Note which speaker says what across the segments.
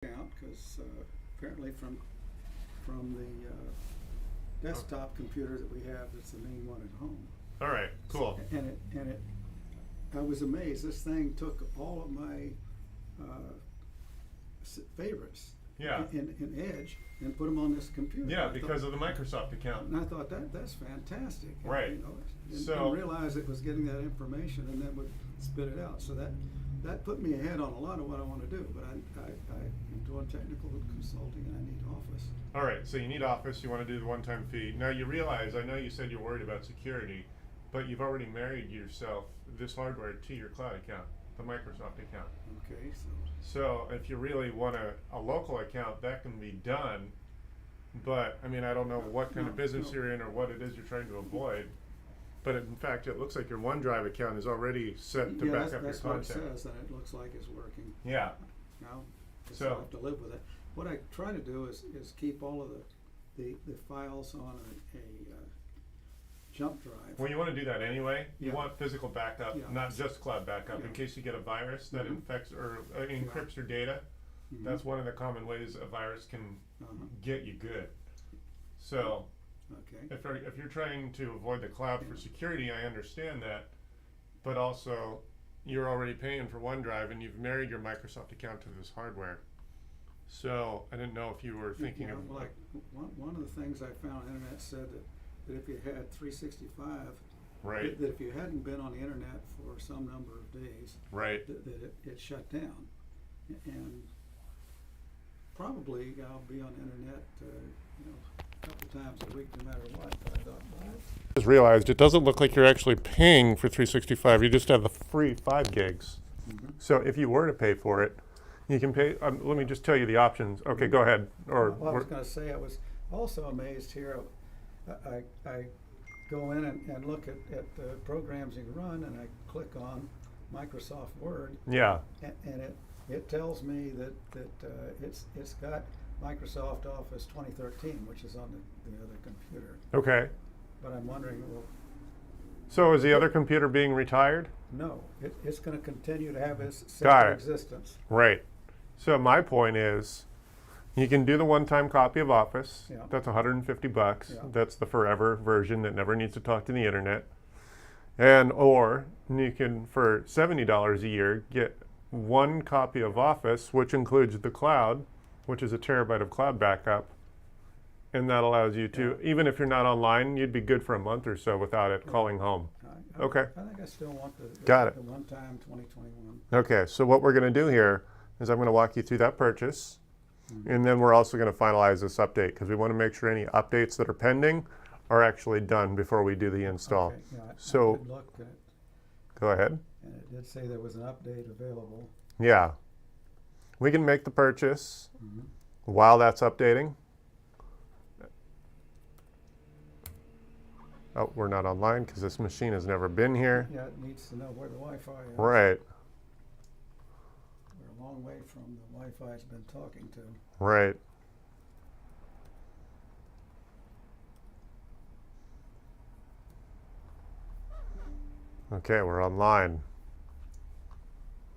Speaker 1: Out because apparently from the desktop computer that we have, it's the main one at home.
Speaker 2: All right, cool.
Speaker 1: And I was amazed. This thing took all of my favorites.
Speaker 2: Yeah.
Speaker 1: In Edge and put them on this computer.
Speaker 2: Yeah, because of the Microsoft account.
Speaker 1: And I thought that's fantastic.
Speaker 2: Right.
Speaker 1: And
Speaker 2: So
Speaker 1: realize it was getting that information and then would spit it out. So that put me ahead on a lot of what I want to do. But I'm doing technical consulting and I need Office.
Speaker 2: all right, so you need Office. You want to do the one-time fee. Now you realize, I know you said you're worried about security, but you've already married yourself this hardware to your cloud account, the Microsoft account.
Speaker 1: Okay,
Speaker 2: So if you really want a local account, that can be done. But I mean, I don't know what kind of business you're in or what it is you're trying to avoid. But in fact, it looks like your OneDrive account is already set to back up your
Speaker 1: that's what it
Speaker 2: content.
Speaker 1: says, and it looks like it's working.
Speaker 2: Yeah.
Speaker 1: Now,
Speaker 2: So-
Speaker 1: I have to live with it. What I try to do is keep all of the files on a jump drive.
Speaker 2: Well, you want to do that anyway. You
Speaker 1: Yeah.
Speaker 2: want physical backup,
Speaker 1: Yeah.
Speaker 2: not just cloud backup, in
Speaker 1: Yeah.
Speaker 2: case you get a virus that
Speaker 1: Mhm.
Speaker 2: infects or encrypts your data.
Speaker 1: Mhm.
Speaker 2: That's one of the common ways a virus can
Speaker 1: Uh-huh.
Speaker 2: get you good. So
Speaker 1: Okay.
Speaker 2: if you're trying to avoid the cloud for security, I understand that. But also, you're already paying for OneDrive and you've married your Microsoft account to this hardware. So I didn't know if you were thinking
Speaker 1: Yeah,
Speaker 2: of
Speaker 1: like one of the things I found on the internet said that if you had 365,
Speaker 2: right,
Speaker 1: that if you hadn't been on the internet for some number of days,
Speaker 2: right.
Speaker 1: that it shut down. And probably I'll be on the internet, a couple times a week, no matter what. But I thought, well,
Speaker 2: Just realized it doesn't look like you're actually paying for 365. You just have the free 5 gigs.
Speaker 1: Mhm.
Speaker 2: So if you were to pay for it, you can pay. Let me just tell you the options. Okay, go ahead. Or
Speaker 1: well, I was going to say I was also amazed here. I go in and look at the programs you can run, and I click on Microsoft Word,
Speaker 2: yeah,
Speaker 1: and it tells me that it's got Microsoft Office 2013, which is on the other computer.
Speaker 2: okay.
Speaker 1: But I'm wondering, well,
Speaker 2: So is the other computer being retired?
Speaker 1: no, it's going to continue to have its
Speaker 2: Got
Speaker 1: separate
Speaker 2: it.
Speaker 1: existence.
Speaker 2: Right. So my point is, you can do the one-time copy of Office.
Speaker 1: Yeah.
Speaker 2: That's $150.
Speaker 1: Yeah.
Speaker 2: That's the forever version that never needs to talk to the internet. Or you can, for $70 a year, get one copy of Office, which includes the cloud, which is a terabyte of cloud backup. And that allows you to, even if you're not online, you'd be good for a month or so without it calling home. Okay.
Speaker 1: I think I still want
Speaker 2: Got it.
Speaker 1: the one-time 2021.
Speaker 2: Okay, so what we're going to do here is I'm going to walk you through that purchase. And then we're also going to finalize this update because we want to make sure any updates that are pending are actually done before we do the install.
Speaker 1: Okay, yeah,
Speaker 2: So-
Speaker 1: I did look at it,
Speaker 2: Go ahead.
Speaker 1: and it did say there was an update available.
Speaker 2: Yeah. We can make the purchase
Speaker 1: Mhm.
Speaker 2: while that's updating. Oh, we're not online because this machine has never been here.
Speaker 1: Yeah, it needs to know where the Wi-Fi is.
Speaker 2: Right,
Speaker 1: We're a long way from the Wi-Fi it's been talking to.
Speaker 2: right. Okay, we're online.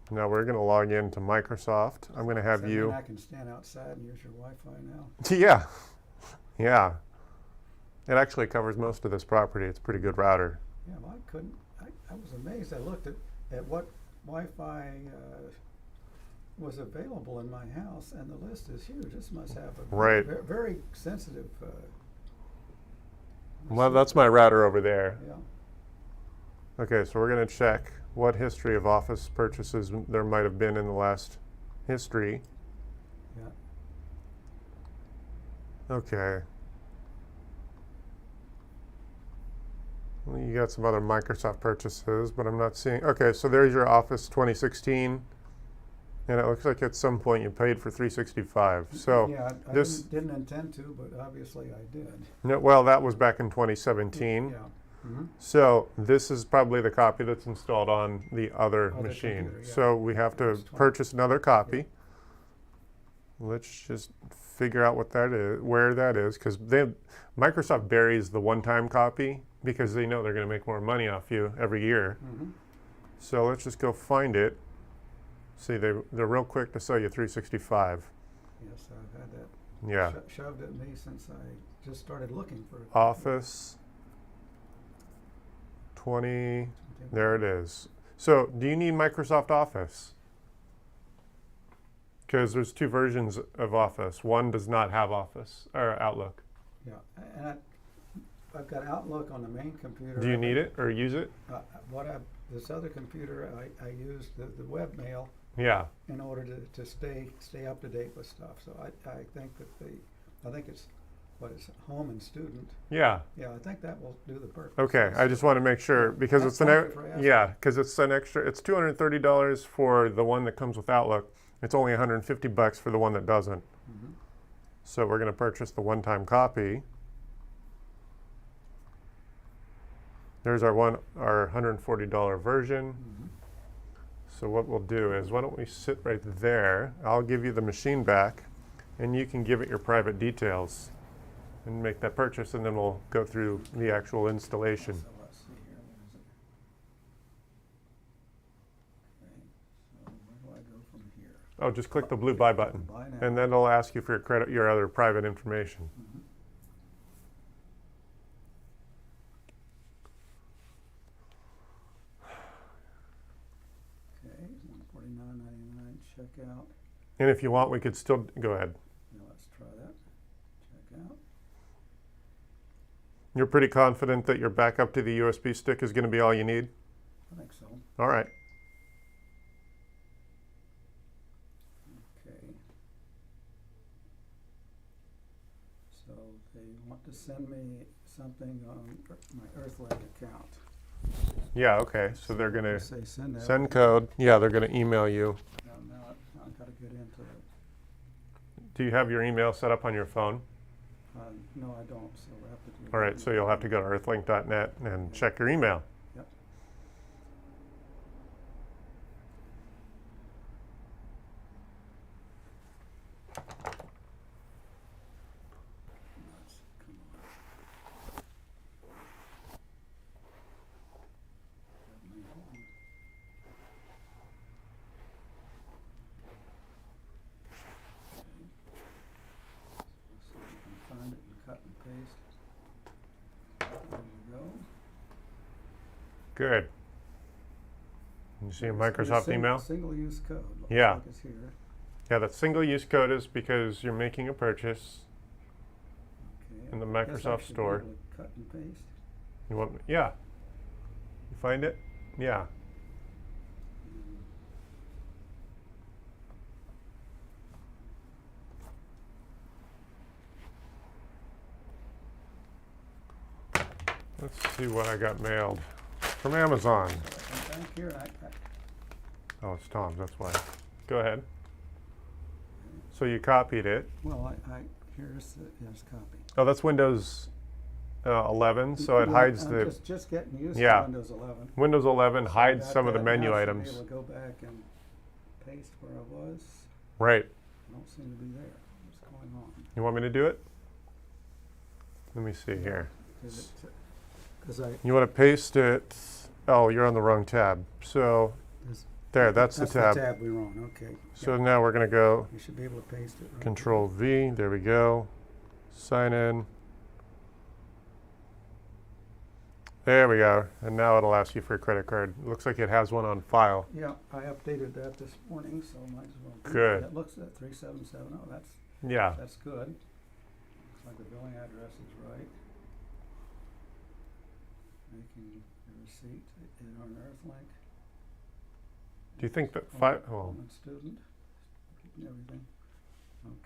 Speaker 2: Now we're going to log into Microsoft. I'm going to have
Speaker 1: Does that
Speaker 2: you.
Speaker 1: mean I can stand outside and use your Wi-Fi now?
Speaker 2: Yeah, yeah. It actually covers most of this property. It's a pretty good router.
Speaker 1: Yeah, well, I was amazed. I looked at what Wi-Fi was available in my house, and the list is huge. This must have a
Speaker 2: Right.
Speaker 1: very sensitive.
Speaker 2: Well, that's my router over there.
Speaker 1: Yeah.
Speaker 2: Okay, so we're going to check what history of Office purchases there might have been in the last history.
Speaker 1: Yeah.
Speaker 2: Okay. Well, you got some other Microsoft purchases, but I'm not seeing. Okay, so there's your Office 2016, and it looks like at some point you paid for 365. So
Speaker 1: yeah, I
Speaker 2: this,
Speaker 1: didn't intend to, but obviously I did.
Speaker 2: no, well, that was back in 2017.
Speaker 1: Yeah. Mm-hmm.
Speaker 2: So this is probably the copy that's installed on the other
Speaker 1: Other
Speaker 2: machine.
Speaker 1: computer, yeah.
Speaker 2: So we have to
Speaker 1: That's 20.
Speaker 2: purchase another copy. Let's just figure out what that is, where that is, because Microsoft buries the one-time copy because they know they're going to make more money off you every year.
Speaker 1: Mm-hmm.
Speaker 2: So let's just go find it. See, they're real quick to sell you 365.
Speaker 1: Yes, I've had that
Speaker 2: Yeah.
Speaker 1: shoved at me since I just started looking for
Speaker 2: Office 20.
Speaker 1: something.
Speaker 2: There it is. So, do you need Microsoft Office? Because there's two versions of Office. One does not have Office or Outlook.
Speaker 1: Yeah, and I've got Outlook on the main computer.
Speaker 2: Do you need it or use it?
Speaker 1: This other computer, I use the webmail
Speaker 2: Yeah.
Speaker 1: in order to stay up to date with stuff. So I think that I think it's home and student.
Speaker 2: Yeah.
Speaker 1: Yeah, I think that will do the purpose.
Speaker 2: Okay. I just want to make sure because
Speaker 1: That's
Speaker 2: it's an
Speaker 1: thank you for asking.
Speaker 2: yeah, because it's an extra. It's $230 for the one that comes with Outlook. It's only $150 for the one that doesn't.
Speaker 1: Mhm.
Speaker 2: So we're going to purchase the one-time copy. There's our $140 version.
Speaker 1: Mhm.
Speaker 2: So what we'll do is, why don't we sit right there? I'll give you the machine back, and you can give it your private details and make that purchase, and then we'll go through the actual installation.
Speaker 1: So let's see here. What is it? Okay. So where do I go from here?
Speaker 2: Oh, just click the blue buy button,
Speaker 1: Buy now.
Speaker 2: and then it'll ask you for your other private information.
Speaker 1: Mhm. Okay, $149.99 checkout.
Speaker 2: And if you want, we could still go ahead.
Speaker 1: Now let's try that. Check out.
Speaker 2: You're pretty confident that your backup to the USB stick is going to be all you need?
Speaker 1: I think so.
Speaker 2: All right.
Speaker 1: Okay. So they want to send me something on my Earthlink account.
Speaker 2: Yeah, okay. So they're going to
Speaker 1: Say send that.
Speaker 2: send code. Yeah, they're going to email you.
Speaker 1: Now I've got to get into it.
Speaker 2: Do you have your email set up on your phone?
Speaker 1: No, I don't, so we'll have to do
Speaker 2: All right, so you'll have to go to earthlink.net and check your email.
Speaker 1: Yep. Come on. Let's see if we can find it and cut and paste. There we go.
Speaker 2: Good. You see a
Speaker 1: It's
Speaker 2: Microsoft email?
Speaker 1: Single-use code. Looks
Speaker 2: Yeah.
Speaker 1: like it's here.
Speaker 2: Yeah, that single-use code is because you're making a purchase.
Speaker 1: Okay.
Speaker 2: In the
Speaker 1: I guess I
Speaker 2: Microsoft
Speaker 1: should be
Speaker 2: store.
Speaker 1: able to cut and paste.
Speaker 2: You want? Yeah. You find it? Yeah. Let's see what I got mailed from Amazon.
Speaker 1: And back here,
Speaker 2: Oh, it's Tom's. That's why. Go ahead. So you copied it.
Speaker 1: here's copy.
Speaker 2: Oh, that's Windows 11, so it
Speaker 1: Yeah,
Speaker 2: hides
Speaker 1: I'm
Speaker 2: the
Speaker 1: just getting used
Speaker 2: Yeah.
Speaker 1: to Windows 11.
Speaker 2: Windows 11 hides
Speaker 1: Got
Speaker 2: some of the
Speaker 1: that
Speaker 2: menu
Speaker 1: now, should
Speaker 2: items.
Speaker 1: Be able to go back and paste where I was.
Speaker 2: Right.
Speaker 1: I don't seem to be there. What's going on?
Speaker 2: You want me to do it? Let me see here.
Speaker 1: Because I
Speaker 2: You want to paste it. Oh, you're on the wrong tab. So
Speaker 1: this-
Speaker 2: there, that's the tab.
Speaker 1: the tab we were on. Okay.
Speaker 2: So now we're going to go
Speaker 1: You should be able to paste it. Right
Speaker 2: Control V. There we go. Sign in. There we go. And now it'll ask you for a credit card. Looks like it has one on file.
Speaker 1: there. Yeah, I updated that this morning, so might as well.
Speaker 2: Good.
Speaker 1: It looks at 3770.
Speaker 2: Yeah.
Speaker 1: That's good. Looks like the billing address is right. Making the receipt in on Earthlink.
Speaker 2: Do you think that
Speaker 1: Home and student, and everything.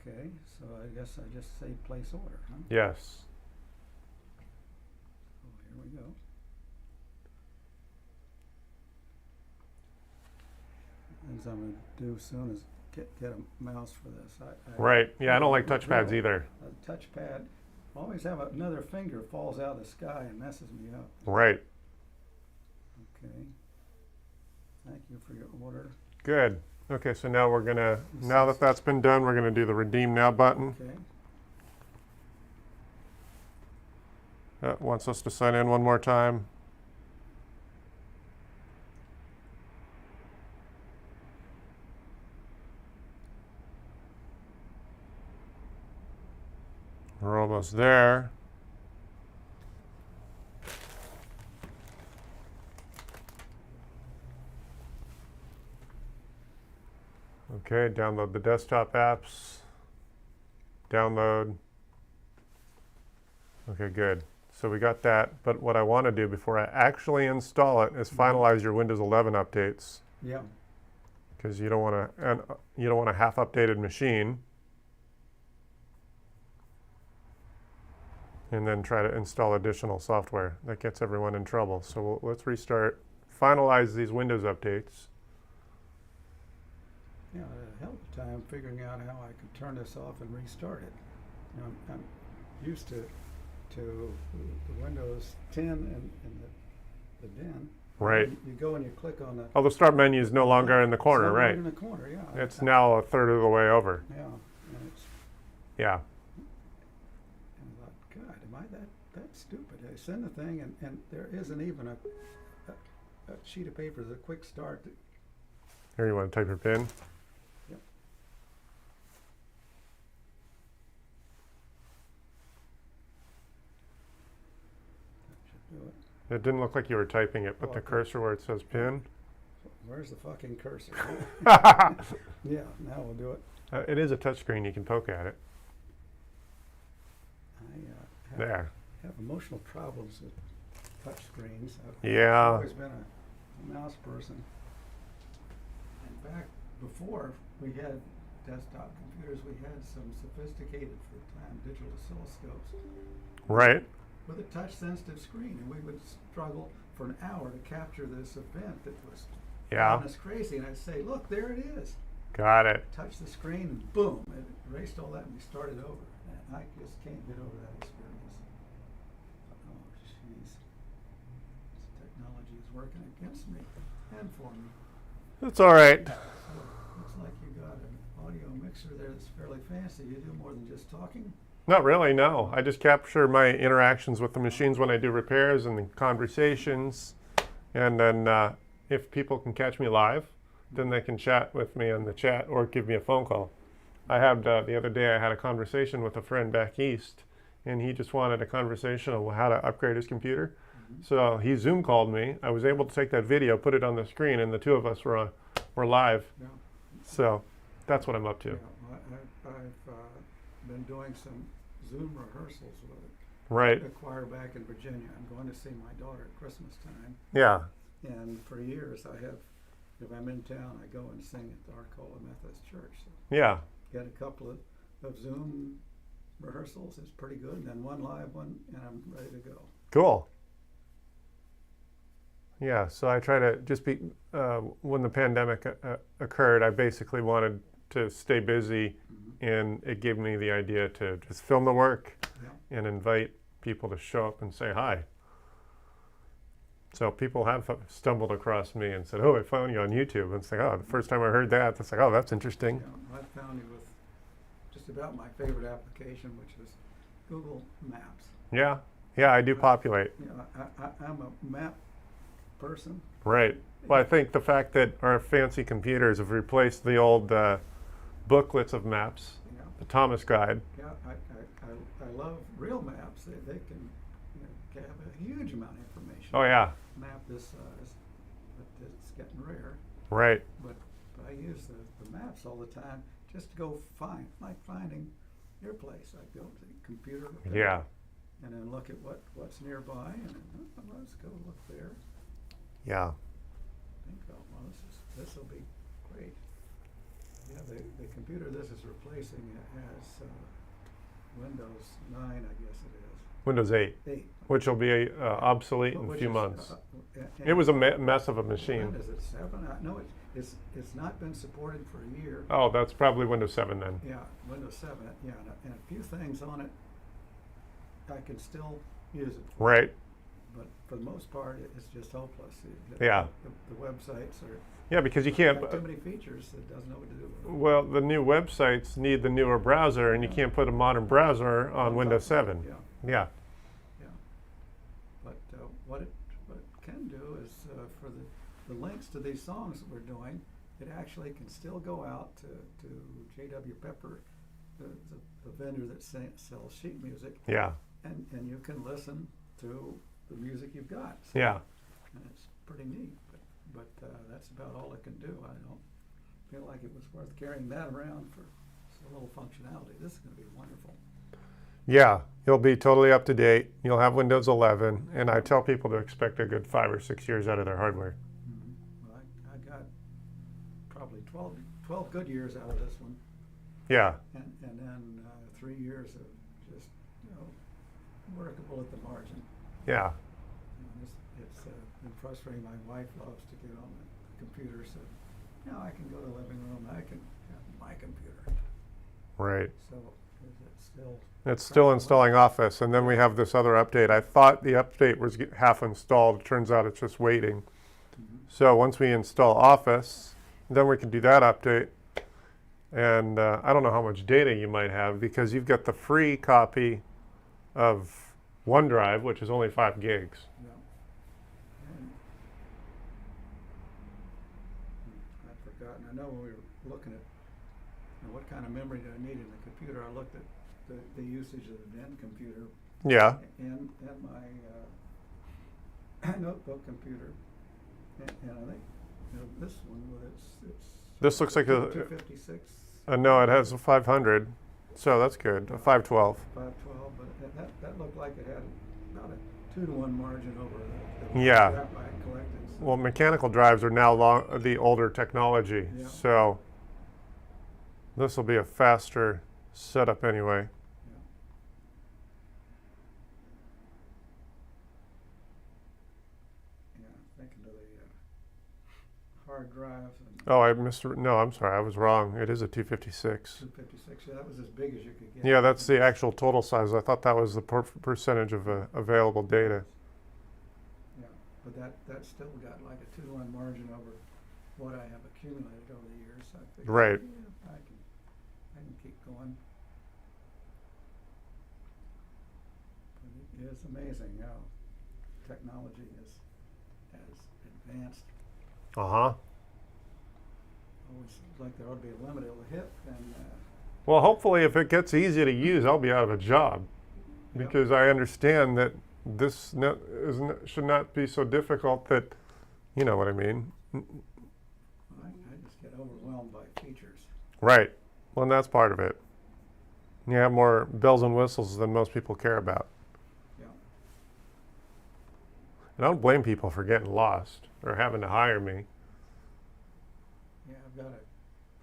Speaker 1: Okay, so I guess I just say place order, huh?
Speaker 2: Yes.
Speaker 1: Oh, here we go. Things I'm gonna do soon is get a mouse for this.
Speaker 2: Right. Yeah, I don't like
Speaker 1: the
Speaker 2: touchpads
Speaker 1: drill,
Speaker 2: either.
Speaker 1: A touchpad, always have another finger falls out of the sky and messes me up.
Speaker 2: Right.
Speaker 1: Okay. Thank you for your order.
Speaker 2: Good. Okay, so now we're going to, now that that's been done, we're going to do the Redeem Now button.
Speaker 1: Okay.
Speaker 2: Wants us to sign in one more time. We're almost there. Okay, download the desktop apps. Download. Okay, good. So we got that, but what I want to do before I actually install it is finalize your Windows 11 updates,
Speaker 1: Yeah.
Speaker 2: because you don't want a half-updated machine and then try to install additional software. That gets everyone in trouble. So let's restart, finalize these Windows updates.
Speaker 1: Yeah, I had a hell of a time figuring out how I could turn this off and restart it. You know, I'm used to the Windows 10 and the DEN.
Speaker 2: Right.
Speaker 1: You go and you click on the.
Speaker 2: Oh, the start menu is no longer in the corner,
Speaker 1: It's no
Speaker 2: right?
Speaker 1: longer in the corner, yeah.
Speaker 2: It's now a third of the way over.
Speaker 1: Yeah, and it's.
Speaker 2: Yeah.
Speaker 1: And I thought, God, am I that stupid? I send the thing and there isn't even a sheet of paper, there's a quick start.
Speaker 2: Here, you want to type your PIN?
Speaker 1: Yep. That should do it.
Speaker 2: It didn't look like you were typing it, but
Speaker 1: Oh,
Speaker 2: the
Speaker 1: okay.
Speaker 2: cursor where it says PIN.
Speaker 1: Where's the fucking cursor?
Speaker 2: It
Speaker 1: Yeah, now we'll do it.
Speaker 2: is a touchscreen. You can poke at it.
Speaker 1: I
Speaker 2: There.
Speaker 1: have emotional problems with touch screens. I've
Speaker 2: Yeah.
Speaker 1: always been a mouse person. In fact, before we had desktop computers, we had some sophisticated, for the time, digital oscilloscopes
Speaker 2: Right.
Speaker 1: with a touch-sensitive screen, and we would struggle for an hour to capture this event that was
Speaker 2: Yeah.
Speaker 1: driving us crazy. And I'd say, "Look, there it is."
Speaker 2: Got it.
Speaker 1: Touch the screen, and boom, it erased all that, and we started over. And I just can't get over that experience. Oh, jeez, this technology is working against me and for me.
Speaker 2: It's all right.
Speaker 1: So, looks like you got an audio mixer there that's fairly fancy. You do more than just talking.
Speaker 2: Not really, no. I just capture my interactions with the machines when I do repairs and the conversations. And then if people can catch me live, then they can chat with me on the chat or give me a phone call. I had the other day I had a conversation with a friend back east, and he just wanted a conversation on how to upgrade his computer. So he Zoom called me. I was able to take that video, put it on the screen, and the two of us were live.
Speaker 1: Yeah.
Speaker 2: So that's what I'm up to.
Speaker 1: Yeah, I've been doing some Zoom rehearsals with
Speaker 2: Right.
Speaker 1: a choir back in Virginia. I'm going to see my daughter at Christmas time.
Speaker 2: Yeah.
Speaker 1: And for years, if I'm in town, I go and sing at the Arcola Methodist Church. So
Speaker 2: Yeah.
Speaker 1: get a couple of Zoom rehearsals, it's pretty good, and then one live one, and I'm ready to go.
Speaker 2: Cool. Yeah, so I try to just be, when the pandemic occurred, I basically wanted to stay busy, and it gave me the idea to just film the work
Speaker 1: Yeah.
Speaker 2: and invite people to show up and say hi. So people have stumbled across me and said, "Oh, I found you on YouTube." And it's like, "Oh, the first time I heard that, it's like, oh, that's interesting."
Speaker 1: Yeah, I found you with just about my favorite application, which is Google Maps.
Speaker 2: Yeah, yeah, I do populate.
Speaker 1: You know, I'm a map person.
Speaker 2: Right. Well, I think the fact that our fancy computers have replaced the old booklets of maps,
Speaker 1: You know,
Speaker 2: the Thomas Guide.
Speaker 1: yeah, I love real maps. They can have a huge amount of information.
Speaker 2: Oh yeah,
Speaker 1: Map this size, but it's getting rare.
Speaker 2: right.
Speaker 1: But I use the maps all the time just to go like finding your place. I go to the computer, look at it,
Speaker 2: Yeah,
Speaker 1: and then look at what's nearby, and then, let's go look there.
Speaker 2: yeah.
Speaker 1: Think, oh, well, this will be great. Yeah, the computer this is replacing has Windows 9, I guess it is.
Speaker 2: Windows 8,
Speaker 1: 8.
Speaker 2: which will be obsolete in a
Speaker 1: Which
Speaker 2: few
Speaker 1: is,
Speaker 2: months.
Speaker 1: and
Speaker 2: It was a mess of a machine.
Speaker 1: When is it, 7? No, it's not been supported for a year.
Speaker 2: Oh, that's probably Windows 7 then.
Speaker 1: Yeah, Windows 7, yeah, and a few things on it, I can still use it for.
Speaker 2: Right.
Speaker 1: But for the most part, it's just hopeless.
Speaker 2: Yeah.
Speaker 1: The websites
Speaker 2: Yeah, because you can't.
Speaker 1: got too many features, it doesn't know what to do with them.
Speaker 2: Well, the new websites need the newer browser, and you can't put a modern browser on Windows 7.
Speaker 1: Yeah,
Speaker 2: Yeah.
Speaker 1: yeah. But what it can do is for the links to these songs that we're doing, it actually can still go out to J.W. Pepper, the vendor that sells sheet music,
Speaker 2: Yeah.
Speaker 1: and you can listen to the music you've got. So,
Speaker 2: Yeah.
Speaker 1: and it's pretty neat, but that's about all it can do. I don't feel like it was worth carrying that around for a little functionality. This is going to be wonderful.
Speaker 2: Yeah, you'll be totally up to date. You'll have Windows 11, and I tell people to expect a good 5 or 6 years out of their hardware.
Speaker 1: Mm-hmm. Well, I got probably 12 good years out of this one,
Speaker 2: Yeah.
Speaker 1: and then 3 years of just workable at the margin.
Speaker 2: Yeah.
Speaker 1: It's been frustrating. My wife loves to get on the computer, so I can go to the living room. I can have my computer.
Speaker 2: Right.
Speaker 1: So is it still?
Speaker 2: It's still installing Office, and then we have this other update. I thought the update was half installed. Turns out it's just waiting.
Speaker 1: Mm-hmm.
Speaker 2: So once we install Office, then we can do that update. And I don't know how much data you might have because you've got the free copy of OneDrive, which is only 5 gigs.
Speaker 1: Yeah. And I'd forgotten. I know when we were looking at what kind of memory do I need in the computer, I looked at the usage of the den computer
Speaker 2: Yeah.
Speaker 1: and my notebook computer, and I think this one with it's
Speaker 2: This looks like a
Speaker 1: 256.
Speaker 2: no, it has a 500, so that's good. A 512.
Speaker 1: 512, but that looked like it had about a 2-to-1 margin over the
Speaker 2: Yeah.
Speaker 1: crap I had collected. So
Speaker 2: Well, mechanical drives are now the older technology,
Speaker 1: Yeah.
Speaker 2: so this will be a faster setup anyway.
Speaker 1: thinking of the hard drives and
Speaker 2: Oh, no, I'm sorry, I was wrong. It is a 256.
Speaker 1: 256. Yeah, that was as big as you could get.
Speaker 2: Yeah, that's the actual total size. I thought that was the percentage of available data.
Speaker 1: Yeah, but that still got like a 2-to-1 margin over what I have accumulated over the years. So I figured,
Speaker 2: Right.
Speaker 1: yeah, I can keep going. But it is amazing how technology has advanced.
Speaker 2: Uh-huh.
Speaker 1: Always seems like there ought to be a limit it'll hit, and
Speaker 2: Well, hopefully if it gets easy to use, I'll be out of a job.
Speaker 1: Yeah.
Speaker 2: Because I understand that this should not be so difficult that, you know what I mean.
Speaker 1: I just get overwhelmed by features.
Speaker 2: Right. Well, and that's part of it. You have more bells and whistles than most people care about.
Speaker 1: Yeah.
Speaker 2: And I don't blame people for getting lost or having to hire me.
Speaker 1: Yeah, I've got a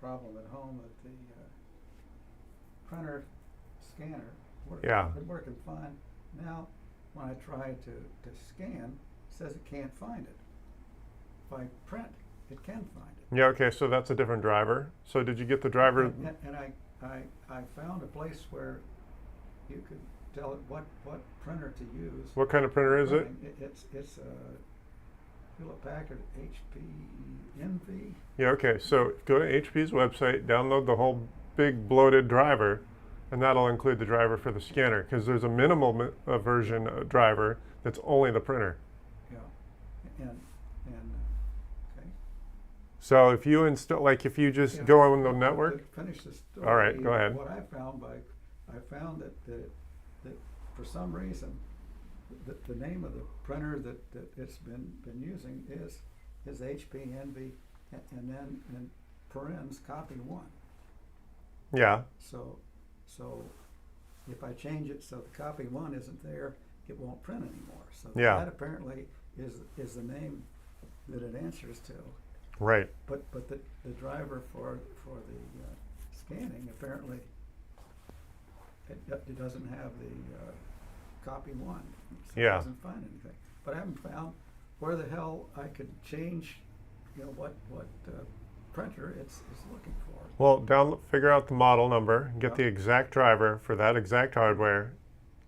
Speaker 1: problem at home with the printer scanner.
Speaker 2: Yeah.
Speaker 1: Been working fine. Now, when I try to scan, it says it can't find it. If I print, it can find it.
Speaker 2: Yeah, okay, so that's a different driver. So did you get the driver?
Speaker 1: And I found a place where you could tell it what printer to use.
Speaker 2: What kind of printer is it?
Speaker 1: It's a Hewlett Packard HP Envy.
Speaker 2: Yeah, okay, so go to HP's website, download the whole big bloated driver, and that'll include the driver for the scanner, because there's a minimal version driver that's only the printer.
Speaker 1: Yeah, and okay.
Speaker 2: So if you install, like if you just
Speaker 1: Yeah,
Speaker 2: go on the
Speaker 1: to
Speaker 2: network,
Speaker 1: finish the story.
Speaker 2: All right, go ahead.
Speaker 1: What I found that for some reason, the name of the printer that it's been using is HP Envy, and then in parens copy 1.
Speaker 2: yeah,
Speaker 1: So if I change it so the copy 1 isn't there, it won't print anymore. So
Speaker 2: Yeah.
Speaker 1: that apparently is the name that it answers to.
Speaker 2: right.
Speaker 1: But the driver for the scanning, apparently it doesn't have the copy 1. So
Speaker 2: Yeah.
Speaker 1: It doesn't find anything. But I haven't found where the hell I could change, what printer it's looking for.
Speaker 2: Well, figure out the model number, get
Speaker 1: Yeah.
Speaker 2: the exact driver for that exact hardware,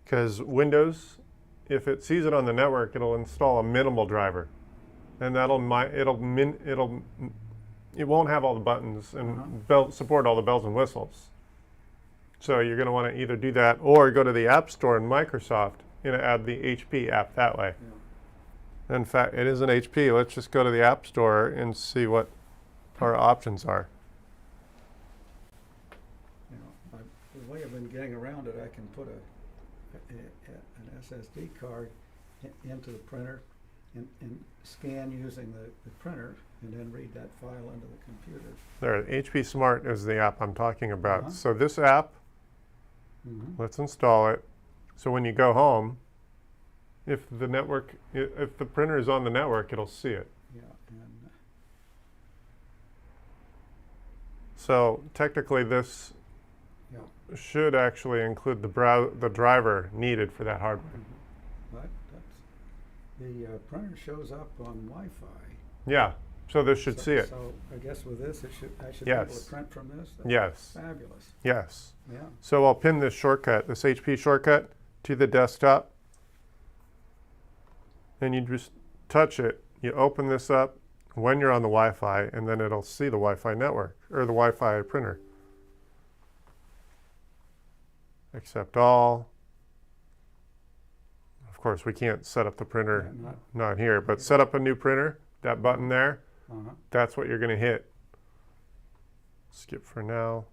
Speaker 2: because Windows, if it sees it on the network, it'll install a minimal driver, and it won't have all the buttons and support all the bells and whistles. So you're going to want to either do that or go to the App Store in Microsoft and add the HP app that way.
Speaker 1: Yeah.
Speaker 2: In fact, it is an HP. Let's just go to the App Store and see what our options are.
Speaker 1: The way of been getting around it. I can put an SSD card into the printer and scan using the printer and then read that file into the computer.
Speaker 2: There, HP Smart is the app I'm talking about.
Speaker 1: Uh-huh.
Speaker 2: So this app, let's install it. So when you go home, if the printer is on the network, it'll see it.
Speaker 1: Yeah, and
Speaker 2: So technically this
Speaker 1: yeah,
Speaker 2: should actually include the driver needed for that hardware.
Speaker 1: but the printer shows up on Wi-Fi.
Speaker 2: Yeah, so this should see it.
Speaker 1: So I guess with this, I should be able
Speaker 2: Yes.
Speaker 1: to print from this. That's
Speaker 2: Yes,
Speaker 1: fabulous.
Speaker 2: yes.
Speaker 1: Yeah.
Speaker 2: So I'll pin this shortcut, this HP shortcut, to the desktop. And you just touch it. You open this up when you're on the Wi-Fi, and then it'll see the Wi-Fi network, or the Wi-Fi printer. Accept all. Of course, we can't set up the printer,
Speaker 1: Yeah,
Speaker 2: not here, but set up a new printer, that button there,
Speaker 1: Uh-huh.
Speaker 2: that's what you're going to hit. Skip for now.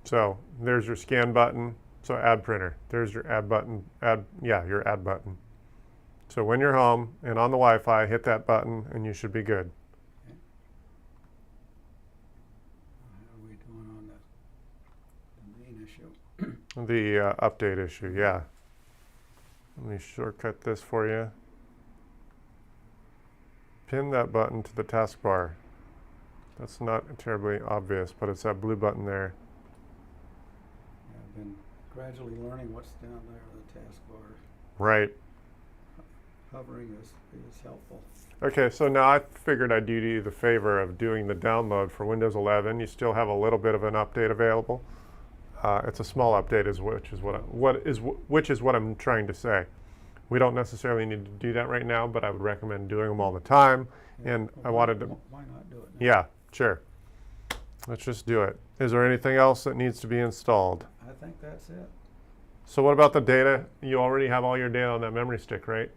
Speaker 2: So there's your scan button. So add printer. There's your add button. Your add button. So when you're home and on the Wi-Fi, hit that button and you should be good.
Speaker 1: How are we doing on the main issue?
Speaker 2: The update issue, yeah. Let me shortcut this for you. Pin that button to the taskbar. That's not terribly obvious, but it's that blue button there.
Speaker 1: Yeah, I've been gradually learning what's down there on the taskbar.
Speaker 2: Right.
Speaker 1: Hovering is helpful.
Speaker 2: Okay, so now I figured I'd do you the favor of doing the download for Windows 11. You still have a little bit of an update available. It's a small update, which is what I'm trying to say. We don't necessarily need to do that right now, but I would recommend doing them all the time.
Speaker 1: Yeah.
Speaker 2: And
Speaker 1: Well,
Speaker 2: I wanted to.
Speaker 1: Why not do it now?
Speaker 2: Yeah, sure. Let's just do it. Is there anything else that needs to be installed?
Speaker 1: I think that's it.
Speaker 2: So what about the data? You already have all your data on that memory stick, right?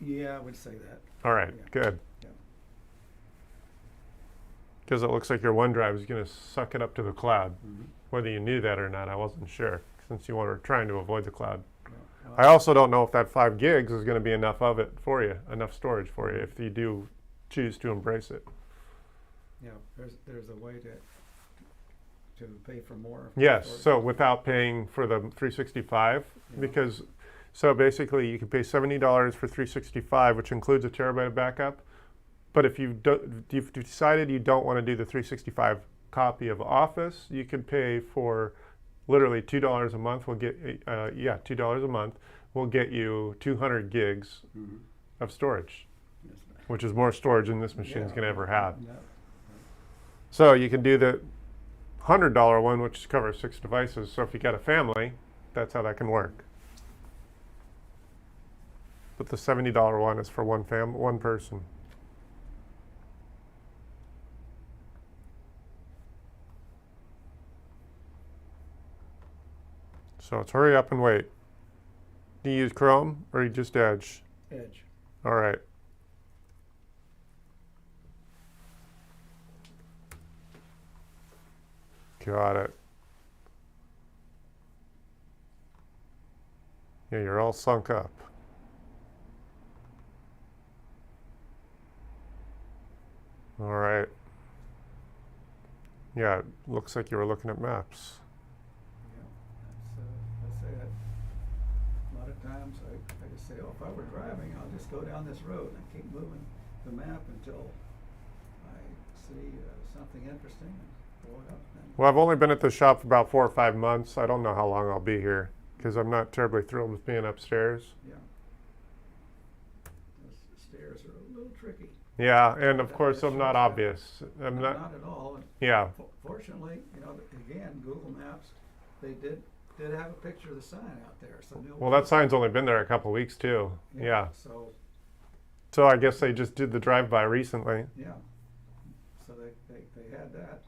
Speaker 1: Yeah, I would say that.
Speaker 2: All right,
Speaker 1: Yeah.
Speaker 2: good.
Speaker 1: Yeah.
Speaker 2: Because it looks like your OneDrive is going to suck it up to the cloud.
Speaker 1: Mhm.
Speaker 2: Whether you knew that or not, I wasn't sure, since you were trying to avoid the cloud.
Speaker 1: Well,
Speaker 2: I also don't know if that 5 gigs is going to be enough of it for you, enough storage for you, if you do choose to embrace it.
Speaker 1: yeah, there's a way to pay for more.
Speaker 2: Yes,
Speaker 1: storage.
Speaker 2: so without paying for the 365,
Speaker 1: Yeah.
Speaker 2: because, so basically you can pay $70 for 365, which includes a terabyte of backup. But if you've decided you don't want to do the 365 copy of Office, you can pay for literally $2 a month. We'll get, $2 a month will get you 200 gigs
Speaker 1: Mhm.
Speaker 2: of storage,
Speaker 1: Yes.
Speaker 2: which is more storage than this machine's
Speaker 1: Yeah,
Speaker 2: going to ever have.
Speaker 1: yeah.
Speaker 2: So you can do the $100 one, which covers 6 devices. So if you got a family, that's how that can work. But the $70 one is for one person. So it's hurry up and wait. Do you use Chrome or you just Edge?
Speaker 1: Edge.
Speaker 2: All right. Got it. Yeah, you're all sunk up. All right. Yeah, it looks like you were looking at maps.
Speaker 1: Yeah, that's it. A lot of times I just say, oh, if I were driving, I'll just go down this road and keep moving the map until I see something interesting and blow it up. And
Speaker 2: Well, I've only been at the shop for about 4 or 5 months. I don't know how long I'll be here because I'm not terribly thrilled with being upstairs.
Speaker 1: yeah, those stairs are a little tricky.
Speaker 2: Yeah, and of course
Speaker 1: That
Speaker 2: I'm not
Speaker 1: shows that.
Speaker 2: obvious. I'm
Speaker 1: Not
Speaker 2: not.
Speaker 1: at all. And
Speaker 2: Yeah.
Speaker 1: Fortunately, again, Google Maps, they did have a picture of the sign out there. So
Speaker 2: Well, that sign's only been there a couple weeks too. Yeah. So I guess they just did the drive-by recently.
Speaker 1: Yeah. So they had that.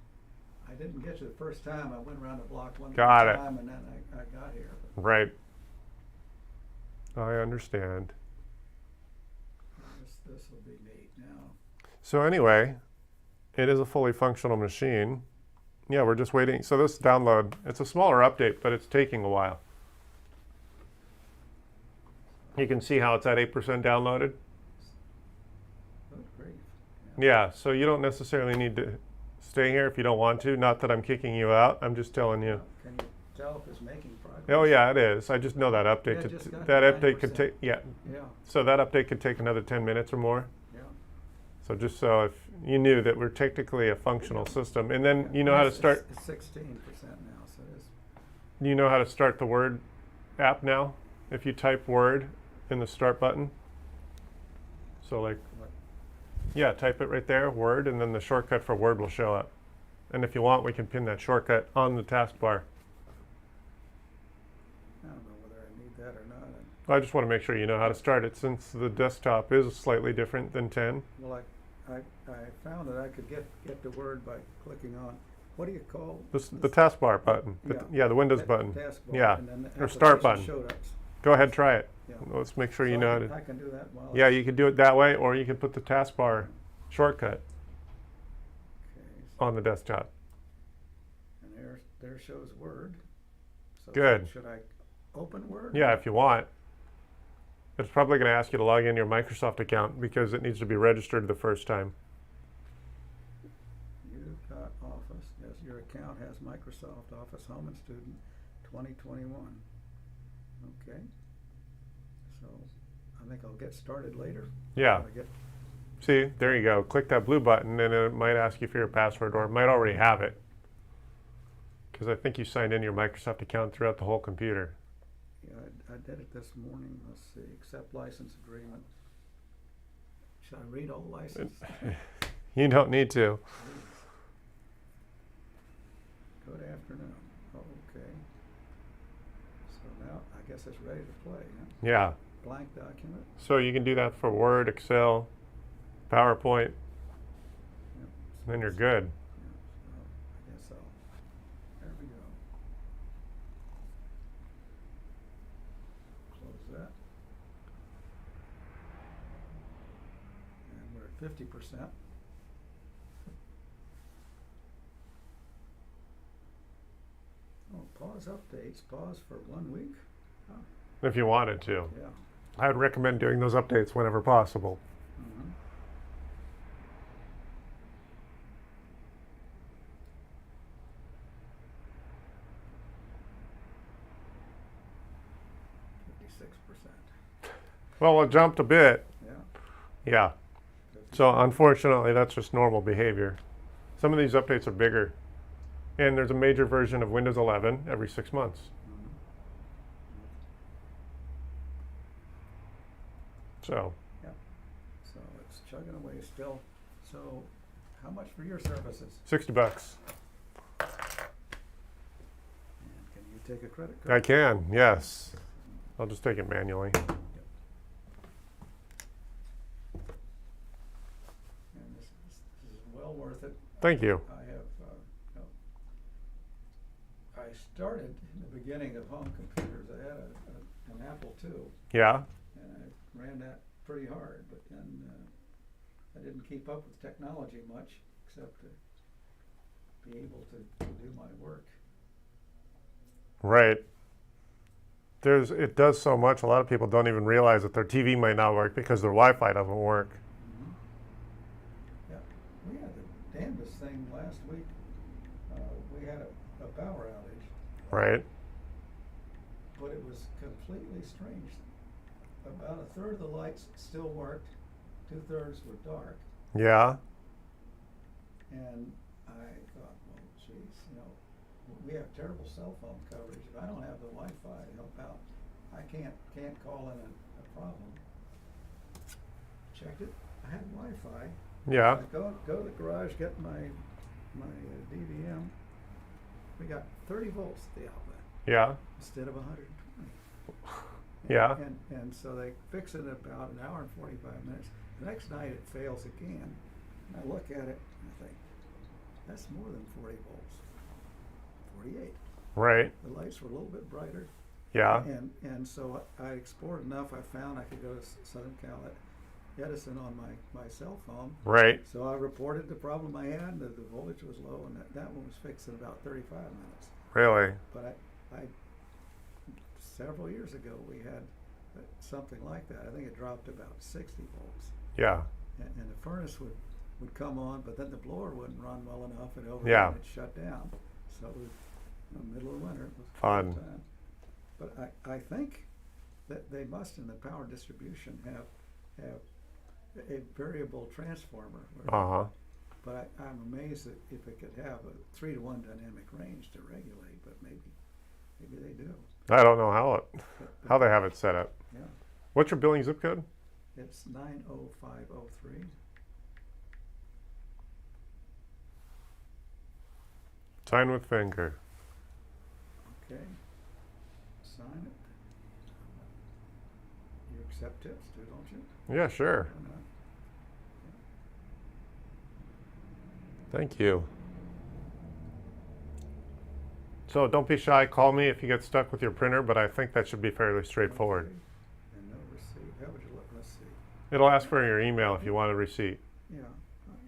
Speaker 1: I didn't get you the first time. I went around the block one
Speaker 2: Got it.
Speaker 1: time and then I got here. But
Speaker 2: Right. I understand.
Speaker 1: this will be neat now.
Speaker 2: So anyway, It is a fully functional machine. Yeah, we're just waiting. So this download, it's a smaller update, but it's taking a while. You can see how it's at 8% downloaded.
Speaker 1: Good grief.
Speaker 2: Yeah, so you don't necessarily need to stay here if you don't want to. Not that I'm kicking you out. I'm just telling you.
Speaker 1: Can you tell if it's making progress?
Speaker 2: Oh yeah, it is. I just know that update.
Speaker 1: Yeah, it just got
Speaker 2: That
Speaker 1: to
Speaker 2: update could
Speaker 1: 9%.
Speaker 2: take, yeah.
Speaker 1: Yeah,
Speaker 2: So that update could take another 10 minutes or more.
Speaker 1: yeah.
Speaker 2: So just so if you knew that we're technically a functional system, and then you know how to start.
Speaker 1: It's 16% now, so it's,
Speaker 2: You know how to start the Word app now. If you type Word in the Start button. So like,
Speaker 1: what,
Speaker 2: yeah, type it right there, Word, and then the shortcut for Word will show up. And if you want, we can pin that shortcut on the taskbar.
Speaker 1: I don't know whether I need that or not.
Speaker 2: I just want to make sure you know how to start it, since the desktop is slightly different than 10.
Speaker 1: Well, I found that I could get the word by clicking on, what do you call?
Speaker 2: The taskbar button.
Speaker 1: Yeah.
Speaker 2: the Windows
Speaker 1: that
Speaker 2: button.
Speaker 1: taskbar,
Speaker 2: Yeah,
Speaker 1: and then the
Speaker 2: or start
Speaker 1: application
Speaker 2: button.
Speaker 1: showed up.
Speaker 2: Go ahead, try it.
Speaker 1: Yeah.
Speaker 2: Let's make sure you
Speaker 1: So
Speaker 2: know how to.
Speaker 1: I can do that while.
Speaker 2: Yeah, you can do it that way, or you can put the taskbar shortcut
Speaker 1: Okay,
Speaker 2: on the desktop.
Speaker 1: and there shows Word. So
Speaker 2: Good.
Speaker 1: Should I open Word?
Speaker 2: Yeah, if you want. It's probably going to ask you to log in your Microsoft account because it needs to be registered the first time.
Speaker 1: You've got Office, yes, your account has Microsoft Office Home and Student 2021. Okay. So I think I'll get started later.
Speaker 2: Yeah.
Speaker 1: I get,
Speaker 2: See, there you go. Click that blue button and it might ask you for your password, or it might already have it. Because I think you signed in your Microsoft account throughout the whole computer.
Speaker 1: yeah, I did it this morning. Let's see, accept license agreement. Should I read all the licenses?
Speaker 2: You don't need to.
Speaker 1: Good afternoon. Oh, okay. So now I guess it's ready to play, huh?
Speaker 2: Yeah.
Speaker 1: Blank document.
Speaker 2: So you can do that for Word, Excel, PowerPoint,
Speaker 1: Yep.
Speaker 2: and then you're good.
Speaker 1: Yeah, so I guess I'll, there we go. Close that. And we're at 50%. Oh, pause updates, pause for 1 week? Oh,
Speaker 2: If you wanted to.
Speaker 1: yeah.
Speaker 2: I would recommend doing those updates whenever possible.
Speaker 1: Mhm.
Speaker 2: Well, it jumped a bit.
Speaker 1: Yeah.
Speaker 2: Yeah. So unfortunately, that's just normal behavior. Some of these updates are bigger. And there's a major version of Windows 11 every 6 months.
Speaker 1: Mhm.
Speaker 2: So,
Speaker 1: Yeah. So it's chugging away still. So how much for your services?
Speaker 2: $60.
Speaker 1: And can you take a credit
Speaker 2: I
Speaker 1: card?
Speaker 2: can, yes. I'll just take it manually.
Speaker 1: And this is well worth it.
Speaker 2: Thank you.
Speaker 1: I have, I started in the beginning of home computers. I had an Apple II,
Speaker 2: Yeah?
Speaker 1: and I ran that pretty hard, but then I didn't keep up with technology much, except to be able to do my work.
Speaker 2: Right. It does so much, a lot of people don't even realize that their TV might not work because their Wi-Fi doesn't work.
Speaker 1: Mhm. Yeah, we had the damnedest thing last week. We had a power outage,
Speaker 2: Right?
Speaker 1: but it was completely strange. About a third of the lights still worked, 2/3 were dark,
Speaker 2: Yeah?
Speaker 1: and I thought, well, geez, we have terrible cell phone coverage. If I don't have the Wi-Fi to help out, I can't call in a problem. Checked it, I had Wi-Fi.
Speaker 2: Yeah?
Speaker 1: I go to the garage, get my DVM. We got 30 volts at the outlet
Speaker 2: Yeah?
Speaker 1: instead of 120.
Speaker 2: Yeah?
Speaker 1: And so they fix it in about an hour and 45 minutes. The next night it fails again. And I look at it and I think, that's more than 40 volts. 48.
Speaker 2: Right?
Speaker 1: The lights were a little bit brighter.
Speaker 2: Yeah?
Speaker 1: And so I explored enough. I found I could go to Southern Cal Edison on my cell phone.
Speaker 2: Right.
Speaker 1: So I reported the problem I had, the voltage was low, and that one was fixed in about 35 minutes.
Speaker 2: Really.
Speaker 1: But I several years ago, we had something like that. I think it dropped about 60 volts.
Speaker 2: Yeah.
Speaker 1: And the furnace would come on, but then the blower wouldn't run well enough, and
Speaker 2: Yeah.
Speaker 1: it shut down. So it was in the middle of winter. It was
Speaker 2: Fun.
Speaker 1: full time. But I think that they must, in the power distribution, have a variable transformer.
Speaker 2: Uh-huh.
Speaker 1: But I'm amazed that if it could have a 3-to-1 dynamic range to regulate, but maybe they do.
Speaker 2: I don't know how they have it set up.
Speaker 1: Yeah,
Speaker 2: What's your billing zip code?
Speaker 1: it's 90503.
Speaker 2: Sign with finger.
Speaker 1: Okay, sign it. You accept tips too, don't you?
Speaker 2: Yeah, sure.
Speaker 1: Why not?
Speaker 2: Thank you. So don't be shy. Call me if you get stuck with your printer, but I think that should be fairly straightforward.
Speaker 1: Okay. And no receipt. How would you look? Let's see.
Speaker 2: It'll ask for your email if you want a receipt.
Speaker 1: Yeah,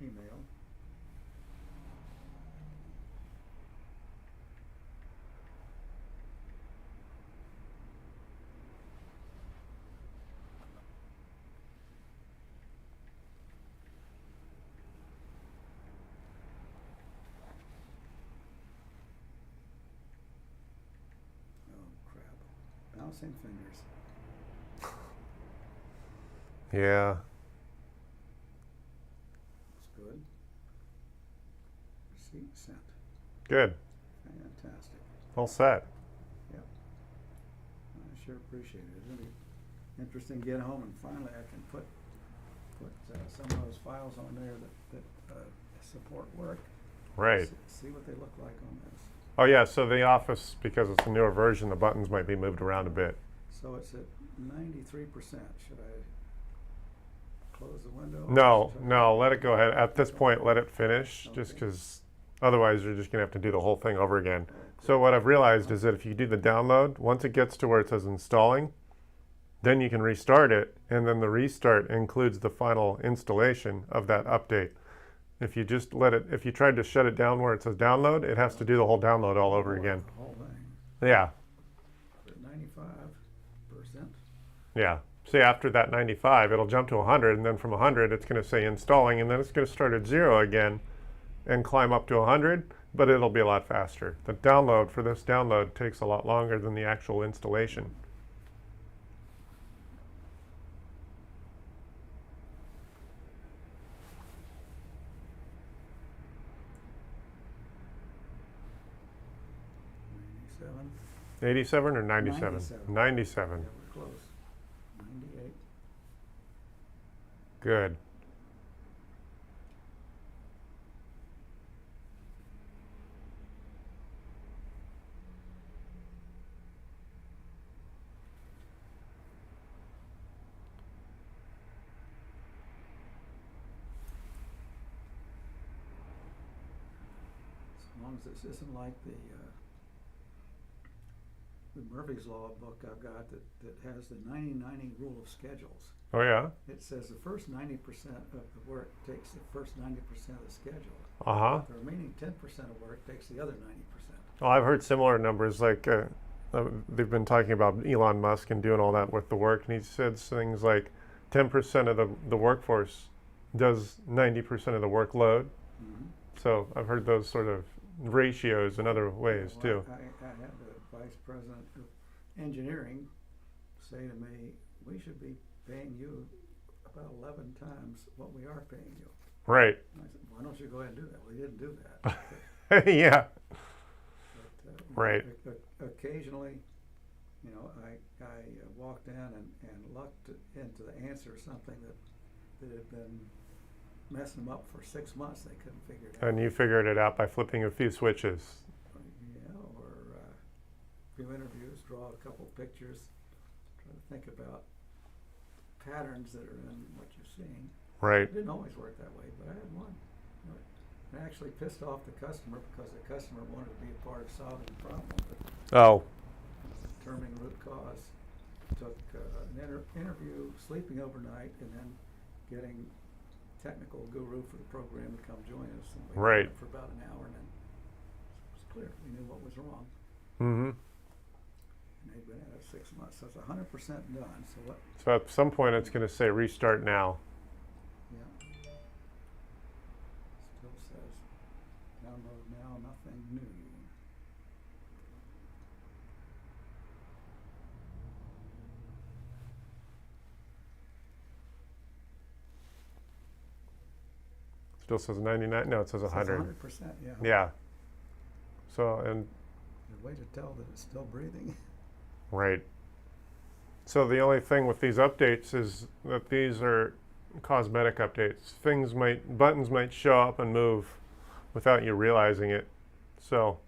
Speaker 1: email. Oh, crap. Bouncing fingers.
Speaker 2: Yeah.
Speaker 1: That's good. Receipt sent.
Speaker 2: Good.
Speaker 1: Fantastic.
Speaker 2: All set.
Speaker 1: Yep. I sure appreciate it. It's really interesting to get home and finally I can put some of those files on there that support work.
Speaker 2: Right.
Speaker 1: See what they look like on this.
Speaker 2: Oh yeah, so the Office, because it's a newer version, the buttons might be moved around a bit.
Speaker 1: So it's at 93%. Should I close the window?
Speaker 2: No, let it go ahead. At this point, let it finish, just
Speaker 1: Okay.
Speaker 2: because otherwise you're just going to have to do the whole thing over again. So what I've realized is that if you do the download, once it gets to where it says installing, then you can restart it, and then the restart includes the final installation of that update. If you just if you tried to shut it down where it says download, it has to do the whole download all over again.
Speaker 1: The whole thing.
Speaker 2: Yeah,
Speaker 1: At 95%.
Speaker 2: yeah. See, after that 95, it'll jump to 100, and then from 100, it's going to say installing, and then it's going to start at 0 again and climb up to 100, but it'll be a lot faster. The download for this download takes a lot longer than the actual installation.
Speaker 1: Seven.
Speaker 2: 87 or 97?
Speaker 1: 97.
Speaker 2: 97.
Speaker 1: Yeah, we're close. 98.
Speaker 2: Good.
Speaker 1: As long as this isn't like the Murphy's Law book I've got that has the 90-90 rule of schedules.
Speaker 2: Oh yeah?
Speaker 1: It says the first 90% of the work takes the first 90% of the schedule.
Speaker 2: Uh-huh.
Speaker 1: The remaining 10% of work takes the other 90%.
Speaker 2: Well, I've heard similar numbers, like they've been talking about Elon Musk and doing all that with the work, and he said things like 10% of the workforce does 90% of the workload.
Speaker 1: Mm-hmm.
Speaker 2: So I've heard those sort of ratios in other ways
Speaker 1: Well,
Speaker 2: too.
Speaker 1: I had the vice president of engineering say to me, we should be paying you about 11 times what we are paying you.
Speaker 2: Right.
Speaker 1: And I said, why don't you go ahead and do that? Well, he didn't do that.
Speaker 2: Yeah.
Speaker 1: But,
Speaker 2: Right.
Speaker 1: Occasionally, I walked in and looked into the answer something that had been messing them up for 6 months. They couldn't figure it out.
Speaker 2: And you figured it out by flipping a few switches.
Speaker 1: Yeah, or a few interviews, draw a couple pictures, try to think about patterns that are in what you're seeing.
Speaker 2: Right.
Speaker 1: It didn't always work that way, but I had one. It actually pissed off the customer because the customer wanted to be a part of solving the problem, but
Speaker 2: Oh.
Speaker 1: determining root cause took an interview, sleeping overnight, and then getting technical guru for the program to come join us. And we
Speaker 2: Right.
Speaker 1: went for about an hour, and then it was clear. We knew what was wrong.
Speaker 2: Mm-hmm.
Speaker 1: And they'd been at it 6 months, so it's 100% done. So what?
Speaker 2: So at some point it's going to say restart now.
Speaker 1: Yeah. Still says download now, nothing new.
Speaker 2: Still says 99. No, it says 100.
Speaker 1: 100%, yeah.
Speaker 2: Yeah. So, and
Speaker 1: The way to tell that it's still breathing.
Speaker 2: right. So the only thing with these updates is that these are cosmetic updates. Buttons might show up and move without you realizing it. So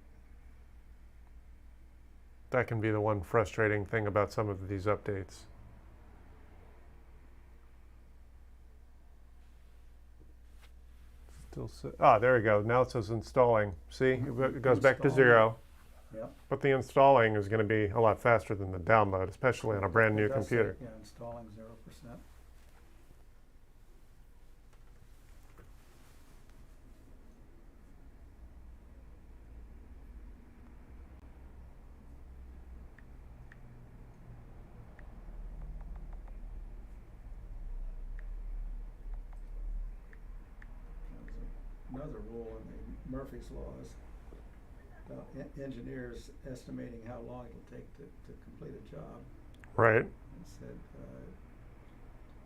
Speaker 2: that can be the one frustrating thing about some of these updates. There we go. Now it says installing. See, it goes back to
Speaker 1: Installing.
Speaker 2: 0.
Speaker 1: Yeah.
Speaker 2: But the installing is going to be a lot faster than the download, especially on a brand new
Speaker 1: It does say,
Speaker 2: computer.
Speaker 1: yeah, installing 0%. There's another rule in the Murphy's Laws about engineers estimating how long it'll take to complete a job.
Speaker 2: Right.
Speaker 1: It said,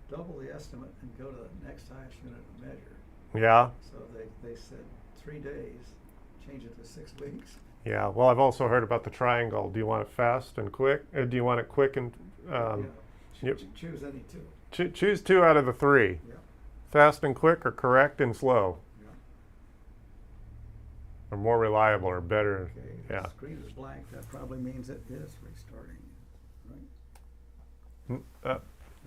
Speaker 1: double the estimate and go to the next highest unit of measure.
Speaker 2: Yeah.
Speaker 1: So they said 3 days, change it to 6 weeks.
Speaker 2: Yeah. Well, I've also heard about the triangle. Do you want it fast and quick? Or do you want it quick and
Speaker 1: Yeah.
Speaker 2: yep.
Speaker 1: Choose any two.
Speaker 2: Choose 2 out of the 3.
Speaker 1: Yeah.
Speaker 2: Fast and quick, or correct and slow,
Speaker 1: Yeah.
Speaker 2: or more reliable, or better.
Speaker 1: Okay. If
Speaker 2: Yeah.
Speaker 1: the screen is blank, that probably means it is restarting, right? Or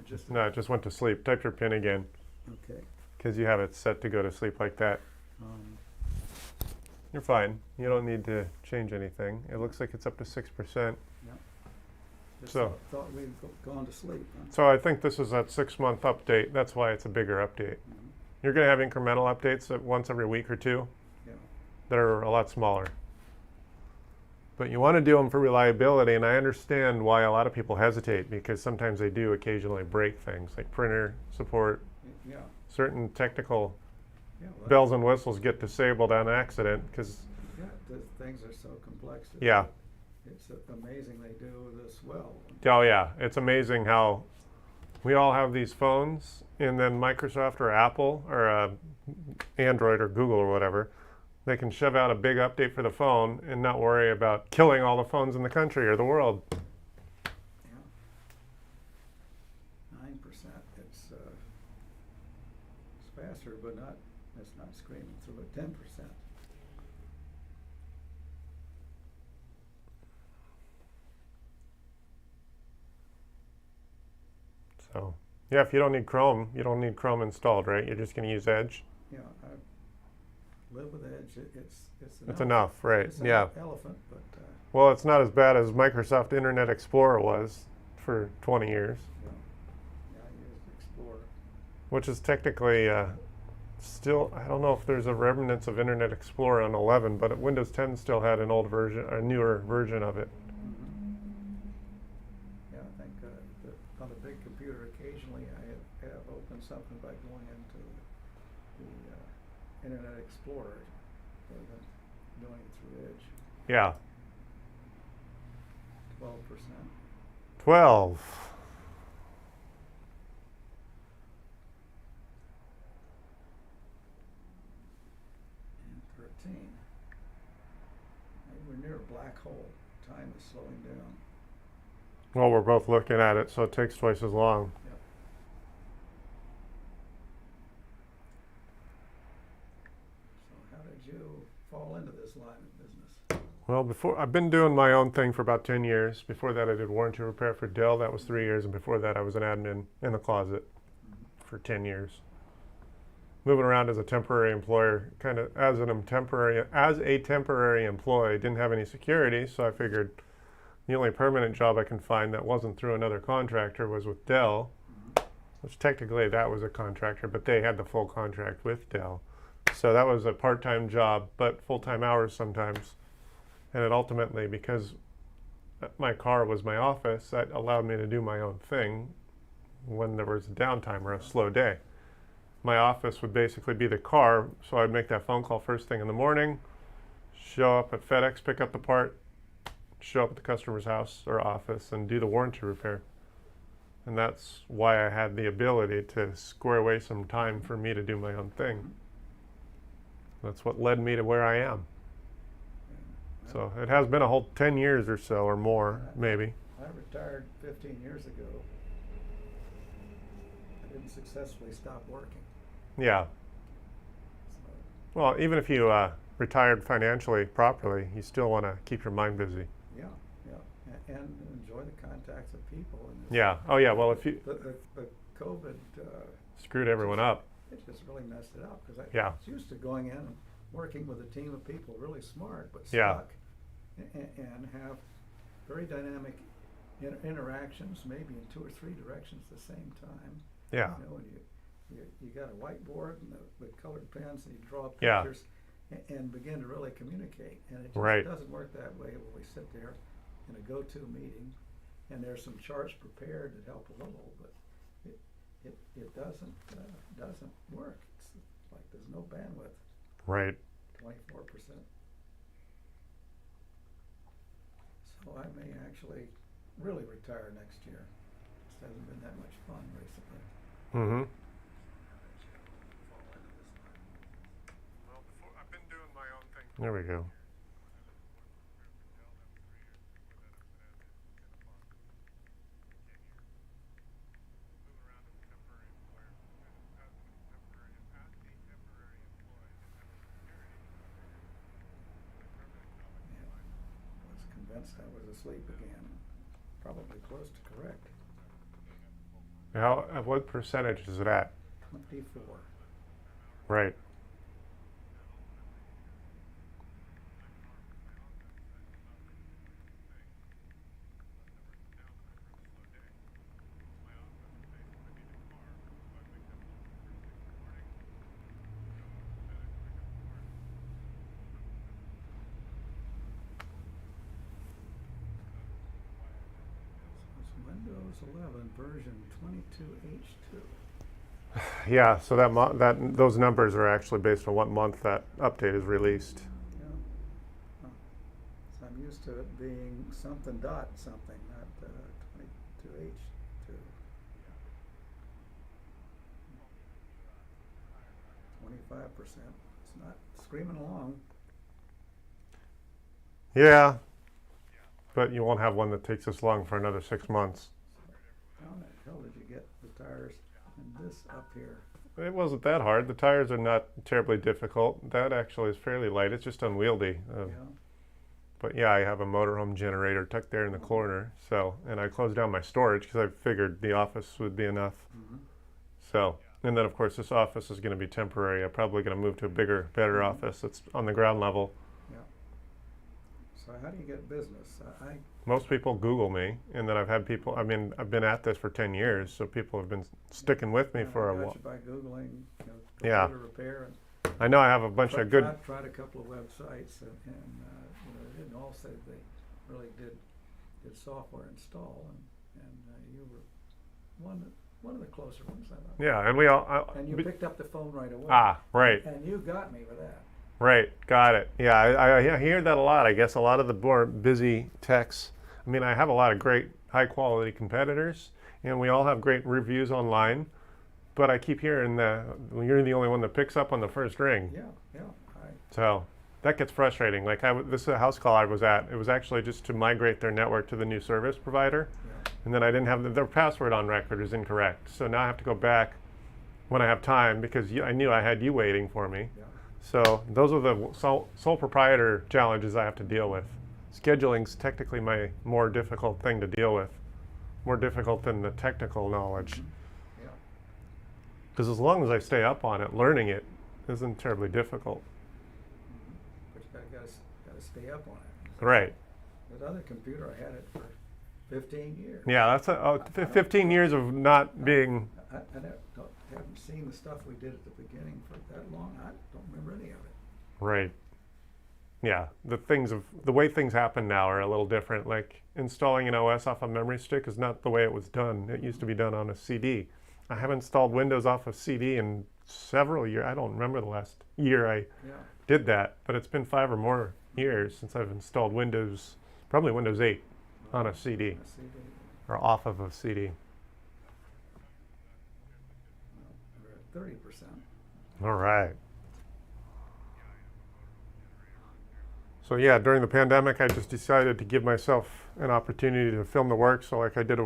Speaker 1: just
Speaker 2: No, it just went to sleep. Type your PIN again,
Speaker 1: okay.
Speaker 2: because you have it set to go to sleep like that.
Speaker 1: Um,
Speaker 2: You're fine. You don't need to change anything. It looks like it's up to 6%.
Speaker 1: just
Speaker 2: So-
Speaker 1: thought we'd gone to sleep. Huh?
Speaker 2: So I think this is that 6-month update. That's why it's a bigger update.
Speaker 1: Mhm.
Speaker 2: You're going to have incremental updates at once every week or 2
Speaker 1: Yeah.
Speaker 2: that are a lot smaller. But you want to do them for reliability, and I understand why a lot of people hesitate, because sometimes they do occasionally break things, like printer support.
Speaker 1: Yeah.
Speaker 2: Certain technical
Speaker 1: Yeah. Well,
Speaker 2: bells and whistles get disabled on accident, because,
Speaker 1: yeah. The things are so complex.
Speaker 2: yeah.
Speaker 1: It's amazing they do this well.
Speaker 2: Oh yeah, it's amazing how we all have these phones, and then Microsoft or Apple or Android or Google or whatever, they can shove out a big update for the phone and not worry about killing all the phones in the country or the world.
Speaker 1: Yeah. 9%. It's faster, but it's not screaming through it. 10%.
Speaker 2: So yeah, if you don't need Chrome, you don't need Chrome installed, right? You're just going to use Edge.
Speaker 1: Yeah. I live with Edge. It's
Speaker 2: It's enough, right?
Speaker 1: It's an
Speaker 2: Yeah.
Speaker 1: elephant, but
Speaker 2: Well, it's not as bad as Microsoft Internet Explorer was for 20 years,
Speaker 1: yeah. Yeah, I used Explorer.
Speaker 2: which is technically still, I don't know if there's a remnants of Internet Explorer on 11, but Windows 10 still had an old version, a newer version of it.
Speaker 1: Yeah, I think on a big computer, occasionally I have opened something by going into the Internet Explorer rather than doing it through Edge.
Speaker 2: Yeah,
Speaker 1: 12%.
Speaker 2: 12.
Speaker 1: And 13. Maybe we're near a black hole. Time is slowing down.
Speaker 2: Well, we're both looking at it, so it takes twice as long.
Speaker 1: Yep. So how did you fall into this line of business?
Speaker 2: Well, I've been doing my own thing for about 10 years. Before that, I did warranty repair for Dell. That was 3 years, and before that, I was an admin in the closet for 10 years. Moving around as a temporary employer, kind of as a temporary employee, didn't have any security, so I figured the only permanent job I can find that wasn't through another contractor was with Dell. which technically that was a contractor, but they had the full contract with Dell. So that was a part-time job, but full-time hours sometimes. And it ultimately, because my car was my office, that allowed me to do my own thing when there was a downtime or a slow day. My office would basically be the car, so I'd make that phone call first thing in the morning, show up at FedEx, pick up the part, show up at the customer's house or office, and do the warranty repair. And that's why I had the ability to square away some time for me to do my own thing. That's what led me to where I am. So it has been a whole 10 years or so, or more, maybe.
Speaker 1: I retired 15 years ago. I didn't successfully stop working.
Speaker 2: Yeah.
Speaker 1: So,
Speaker 2: Well, even if you retired financially properly, you still want to keep your mind busy.
Speaker 1: yeah, and enjoy the contacts of people. And
Speaker 2: Yeah. Oh, yeah. Well, if you
Speaker 1: the COVID,
Speaker 2: screwed everyone up.
Speaker 1: it just really messed it up because I
Speaker 2: Yeah.
Speaker 1: was used to going in and working with a team of people really smart but
Speaker 2: Yeah.
Speaker 1: stuck, and have very dynamic interactions, maybe in 2 or 3 directions at the same time.
Speaker 2: Yeah.
Speaker 1: You know, and you got a whiteboard and the colored pens, and you draw
Speaker 2: Yeah.
Speaker 1: pictures and begin to really communicate. And it just
Speaker 2: Right.
Speaker 1: doesn't work that way when we sit there in a go-to meeting, and there's some charts prepared that help a little, but it doesn't work. It's like there's no bandwidth.
Speaker 2: Right.
Speaker 1: 24%. So I may actually really retire next year. Just hasn't been that much fun recently.
Speaker 2: Mm-hmm. Well, I've been doing my own thing. There we go.
Speaker 1: I was convinced I was asleep again. Probably close to correct.
Speaker 2: What percentage is it at?
Speaker 1: 24.
Speaker 2: Right.
Speaker 1: It's Windows 11 version 22H2.
Speaker 2: Yeah. So those numbers are actually based on what month that update is released.
Speaker 1: Yeah. Huh. So I'm used to it being something dot something, not 22H2. 25%. It's not screaming along.
Speaker 2: Yeah. But you won't have one that takes this long for another 6 months.
Speaker 1: How in the hell did you get the tires and this up here?
Speaker 2: It wasn't that hard. The tires are not terribly difficult. That actually is fairly light. It's just unwieldy.
Speaker 1: Yeah.
Speaker 2: But yeah, I have a motorhome generator tucked there in the corner. So, and I closed down my storage because I figured the office would be enough.
Speaker 1: Mm-hmm.
Speaker 2: So, and then of course this office is going to be temporary. I'm probably going to move to a bigger, better office that's on the ground level.
Speaker 1: Yeah. So how do you get business?
Speaker 2: Most people Google me, and then I've had people. I mean, I've been at this for 10 years, so people have been sticking with me for a
Speaker 1: I got
Speaker 2: while.
Speaker 1: you by Googling,
Speaker 2: Yeah.
Speaker 1: computer repair, and
Speaker 2: I know I have a bunch of good.
Speaker 1: tried a couple of websites, and they didn't all say they really did software install, and you were one of the closer ones, I thought.
Speaker 2: Yeah, and we all.
Speaker 1: And you picked up the phone right away.
Speaker 2: Right.
Speaker 1: And you got me with that.
Speaker 2: Right, got it. Yeah, I hear that a lot. I guess a lot of the more busy techs. I mean, I have a lot of great, high-quality competitors, and we all have great reviews online. But I keep hearing that you're the only one that picks up on the first ring.
Speaker 1: Yeah.
Speaker 2: So that gets frustrating. Like this is a house call I was at. It was actually just to migrate their network to the new service provider,
Speaker 1: Yeah.
Speaker 2: and then I didn't have their password on record is incorrect. So now I have to go back when I have time because I knew I had you waiting for me.
Speaker 1: Yeah.
Speaker 2: So those are the sole proprietor challenges I have to deal with. Scheduling's technically my more difficult thing to deal with, more difficult than the technical knowledge.
Speaker 1: Yeah.
Speaker 2: Because as long as I stay up on it, learning it isn't terribly difficult.
Speaker 1: But you gotta stay up on it.
Speaker 2: Right.
Speaker 1: That other computer, I had it for 15 years.
Speaker 2: Yeah, that's 15 years of not being
Speaker 1: haven't seen the stuff we did at the beginning for that long. I don't remember any of it.
Speaker 2: Right. Yeah, the way things happen now are a little different. Like installing an OS off a memory stick is not the way it was done. It used to be done on a CD. I haven't installed Windows off of CD in several years. I don't remember the last year I
Speaker 1: Yeah.
Speaker 2: did that, but it's been 5 or more years since I've installed Windows, probably Windows 8 on a CD
Speaker 1: A CD.
Speaker 2: or off of a CD.
Speaker 1: We're at 30%.
Speaker 2: All right. So yeah, during the pandemic, I just decided to give myself an opportunity to film the work. So like I did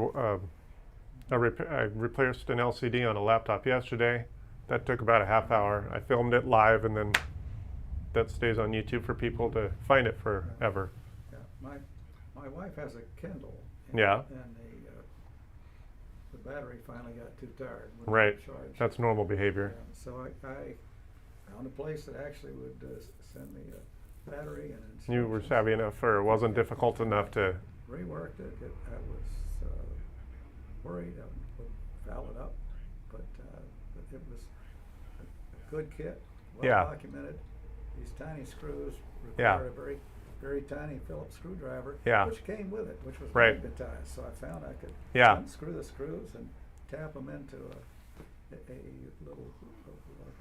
Speaker 2: I replaced an LCD on a laptop yesterday. That took about a half hour. I filmed it live, and then that stays on YouTube for people to find it forever.
Speaker 1: Yeah. My wife has a Kindle.
Speaker 2: Yeah.
Speaker 1: And the battery finally got too tired. Wouldn't
Speaker 2: Right.
Speaker 1: charge.
Speaker 2: That's normal behavior.
Speaker 1: Yeah, so I found a place that actually would send me a battery and
Speaker 2: You were
Speaker 1: instructions.
Speaker 2: savvy enough, or it wasn't difficult enough to.
Speaker 1: Reworked it. I was worried I would foul it up, but it was a good kit, well
Speaker 2: Yeah.
Speaker 1: documented. These tiny screws
Speaker 2: Yeah.
Speaker 1: require a very, very tiny Phillips screwdriver,
Speaker 2: Yeah.
Speaker 1: which came with it, which was
Speaker 2: Right.
Speaker 1: magnetized. So I found I could
Speaker 2: Yeah.
Speaker 1: unscrew the screws and tap them into a little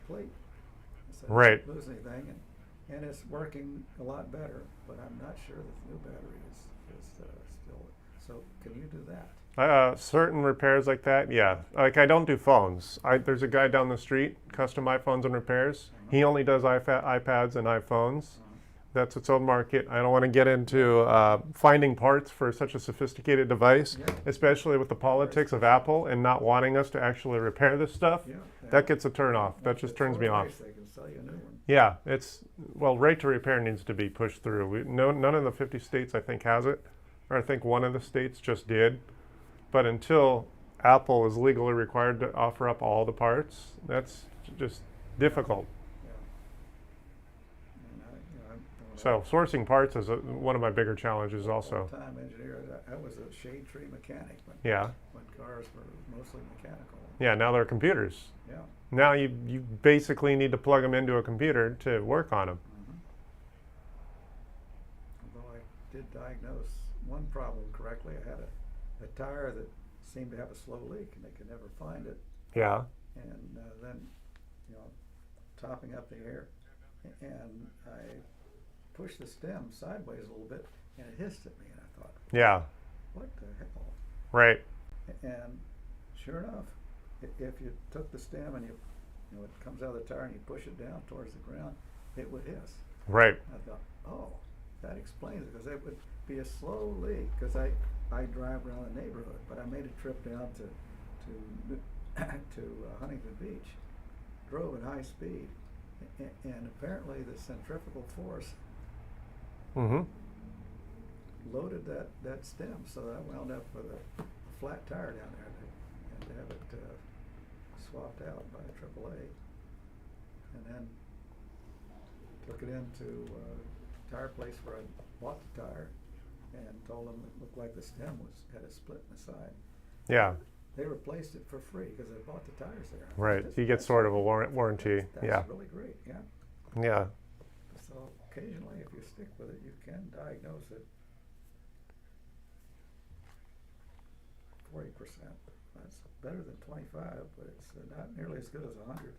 Speaker 1: plate. So I
Speaker 2: Right.
Speaker 1: didn't lose anything, and it's working a lot better. But I'm not sure that the new battery is still. So can you do that?
Speaker 2: Certain repairs like that, yeah. Like I don't do phones. There's a guy down the street, custom iPhones and repairs. He only does iPads and iPhones. That's its own market. I don't want to get into finding parts for such a sophisticated device,
Speaker 1: Yeah.
Speaker 2: especially with the politics of Apple and not wanting us to actually repair this stuff.
Speaker 1: Yeah.
Speaker 2: That gets a turn off. That just turns me off.
Speaker 1: They can sell you a new one.
Speaker 2: Yeah, right to repair needs to be pushed through. None of the 50 states I think has it, or I think one of the states just did. But until Apple is legally required to offer up all the parts, that's just difficult.
Speaker 1: Yeah. And I'm
Speaker 2: So sourcing parts is one of my bigger challenges also.
Speaker 1: full-time engineer. I was a shade tree mechanic
Speaker 2: Yeah,
Speaker 1: when cars were mostly mechanical.
Speaker 2: yeah. Now they're computers.
Speaker 1: Yeah.
Speaker 2: Now you basically need to plug them into a computer to work on them.
Speaker 1: Although I did diagnose one problem correctly, I had a tire that seemed to have a slow leak, and they could never find it.
Speaker 2: Yeah,
Speaker 1: And then, topping up the air, and I pushed the stem sideways a little bit, and it hissed at me, and I thought,
Speaker 2: yeah,
Speaker 1: what the hell?
Speaker 2: right.
Speaker 1: And sure enough, if you took the stem and it comes out of the tire and you push it down towards the ground, it would hiss.
Speaker 2: Right.
Speaker 1: I thought, oh, that explains it, because it would be a slow leak, because I drive around the neighborhood, but I made a trip down to Huntington Beach, drove at high speed, and apparently the centrifugal force
Speaker 2: Mm-hmm.
Speaker 1: loaded that stem, so that I wound up with a flat tire down there, and to have it swapped out by a AAA, and then took it into a tire place where I bought the tire, and told them it looked like the stem had a split in the side.
Speaker 2: Yeah,
Speaker 1: They replaced it for free because I bought the tires there.
Speaker 2: right. You get sort of a warranty.
Speaker 1: That's
Speaker 2: Yeah,
Speaker 1: really great, yeah.
Speaker 2: yeah.
Speaker 1: So occasionally, if you stick with it, you can diagnose it. 40%. That's better than 25, but it's not nearly as good as 100.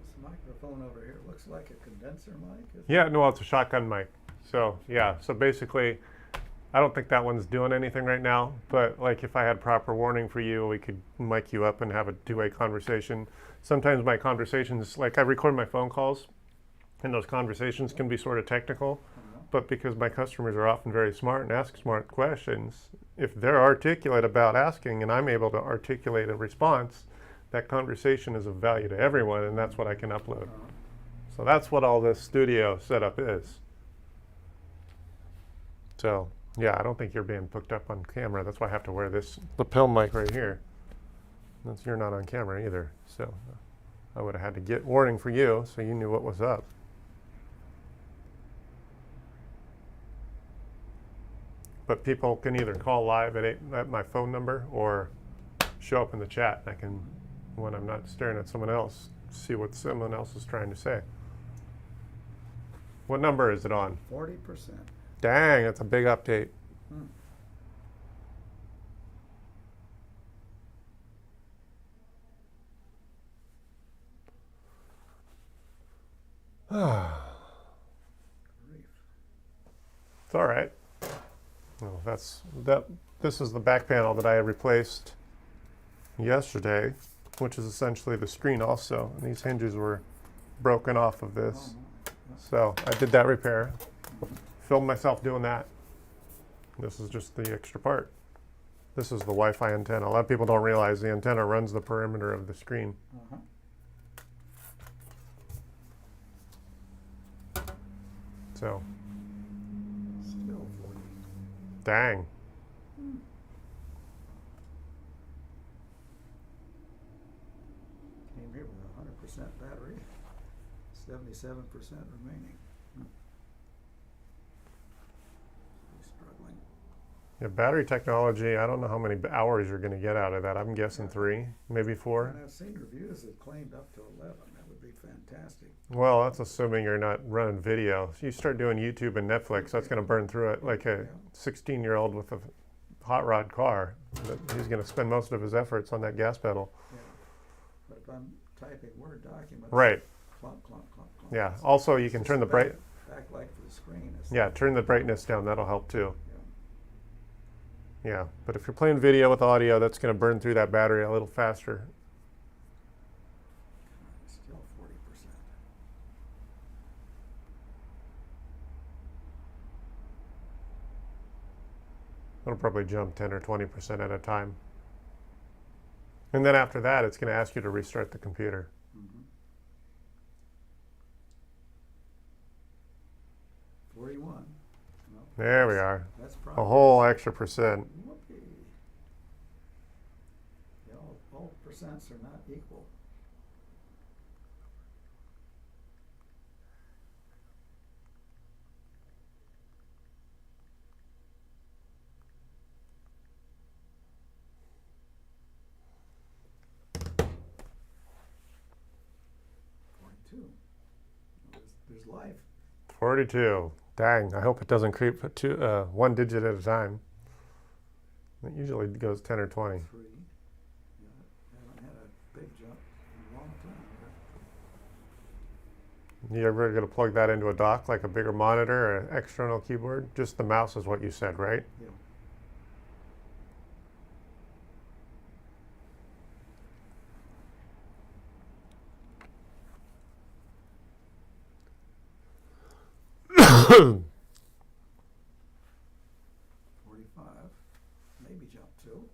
Speaker 1: This microphone over here looks like a condenser mic. Isn't
Speaker 2: Yeah, no, it's a shotgun mic. So yeah, so basically, I don't think that one's doing anything right now. But like, if I had proper warning for you, we could mic you up and have a two-way conversation. Sometimes my conversations, like I record my phone calls, and those conversations can be sort of technical. But because my customers are often very smart and ask smart questions, if they're articulate about asking and I'm able to articulate a response, that conversation is of value to everyone, and that's what I can upload. So that's what all this studio setup is. So yeah, I don't think you're being picked up on camera. That's why I have to wear this lapel mic right here. You're not on camera either, so I would have had to get warning for you so you knew what was up. But people can either call live at my phone number or show up in the chat. I can, when I'm not staring at someone else, see what someone else is trying to say. What number is it on?
Speaker 1: 40%.
Speaker 2: Dang, that's a big update.
Speaker 1: Hmm. Grief.
Speaker 2: It's all right. Well, this is the back panel that I replaced yesterday, which is essentially the screen also. And these hinges were broken off of this. So I did that repair. Filmed myself doing that. This is just the extra part. This is the Wi-Fi antenna. A lot of people don't realize the antenna runs the perimeter of the screen.
Speaker 1: Uh-huh.
Speaker 2: So,
Speaker 1: Still 40.
Speaker 2: dang.
Speaker 1: Came here with 100% battery, 77% remaining. He's struggling.
Speaker 2: Yeah, battery technology, I don't know how many hours you're going to get out of that. I'm guessing 3, maybe 4.
Speaker 1: And I've seen reviews that claimed up to 11. That would be fantastic.
Speaker 2: Well, that's assuming you're not running video. If you start doing YouTube and Netflix, that's going to burn through it like a 16-year-old with a hot rod car. He's going to spend most of his efforts on that gas pedal.
Speaker 1: Yeah. But if I'm typing Word documents,
Speaker 2: Right.
Speaker 1: clunk, clunk, clunk, clunk.
Speaker 2: Yeah. Also, you can turn the bright.
Speaker 1: Backlight for the screen. Is
Speaker 2: Yeah, turn the brightness down. That'll help too.
Speaker 1: Yeah.
Speaker 2: Yeah. But if you're playing video with audio, that's going to burn through that battery a little faster.
Speaker 1: Still 40%.
Speaker 2: It'll probably jump 10 or 20% at a time. And then after that, it's going to ask you to restart the computer.
Speaker 1: Mm-hmm. 41. Well,
Speaker 2: There we are.
Speaker 1: That's
Speaker 2: A
Speaker 1: probably
Speaker 2: whole extra percent.
Speaker 1: Whoopee. Yeah, all percents are not equal. There's life.
Speaker 2: 42. Dang, I hope it doesn't creep to 1 digit at a time. It usually goes 10 or 20.
Speaker 1: 3. Yeah, haven't had a big jump in a long time here.
Speaker 2: You ever going to plug that into a dock, like a bigger monitor or an external keyboard? Just the mouse is what you said, right?
Speaker 1: Yeah.
Speaker 2: Yeah.
Speaker 1: 45. Maybe jump 2.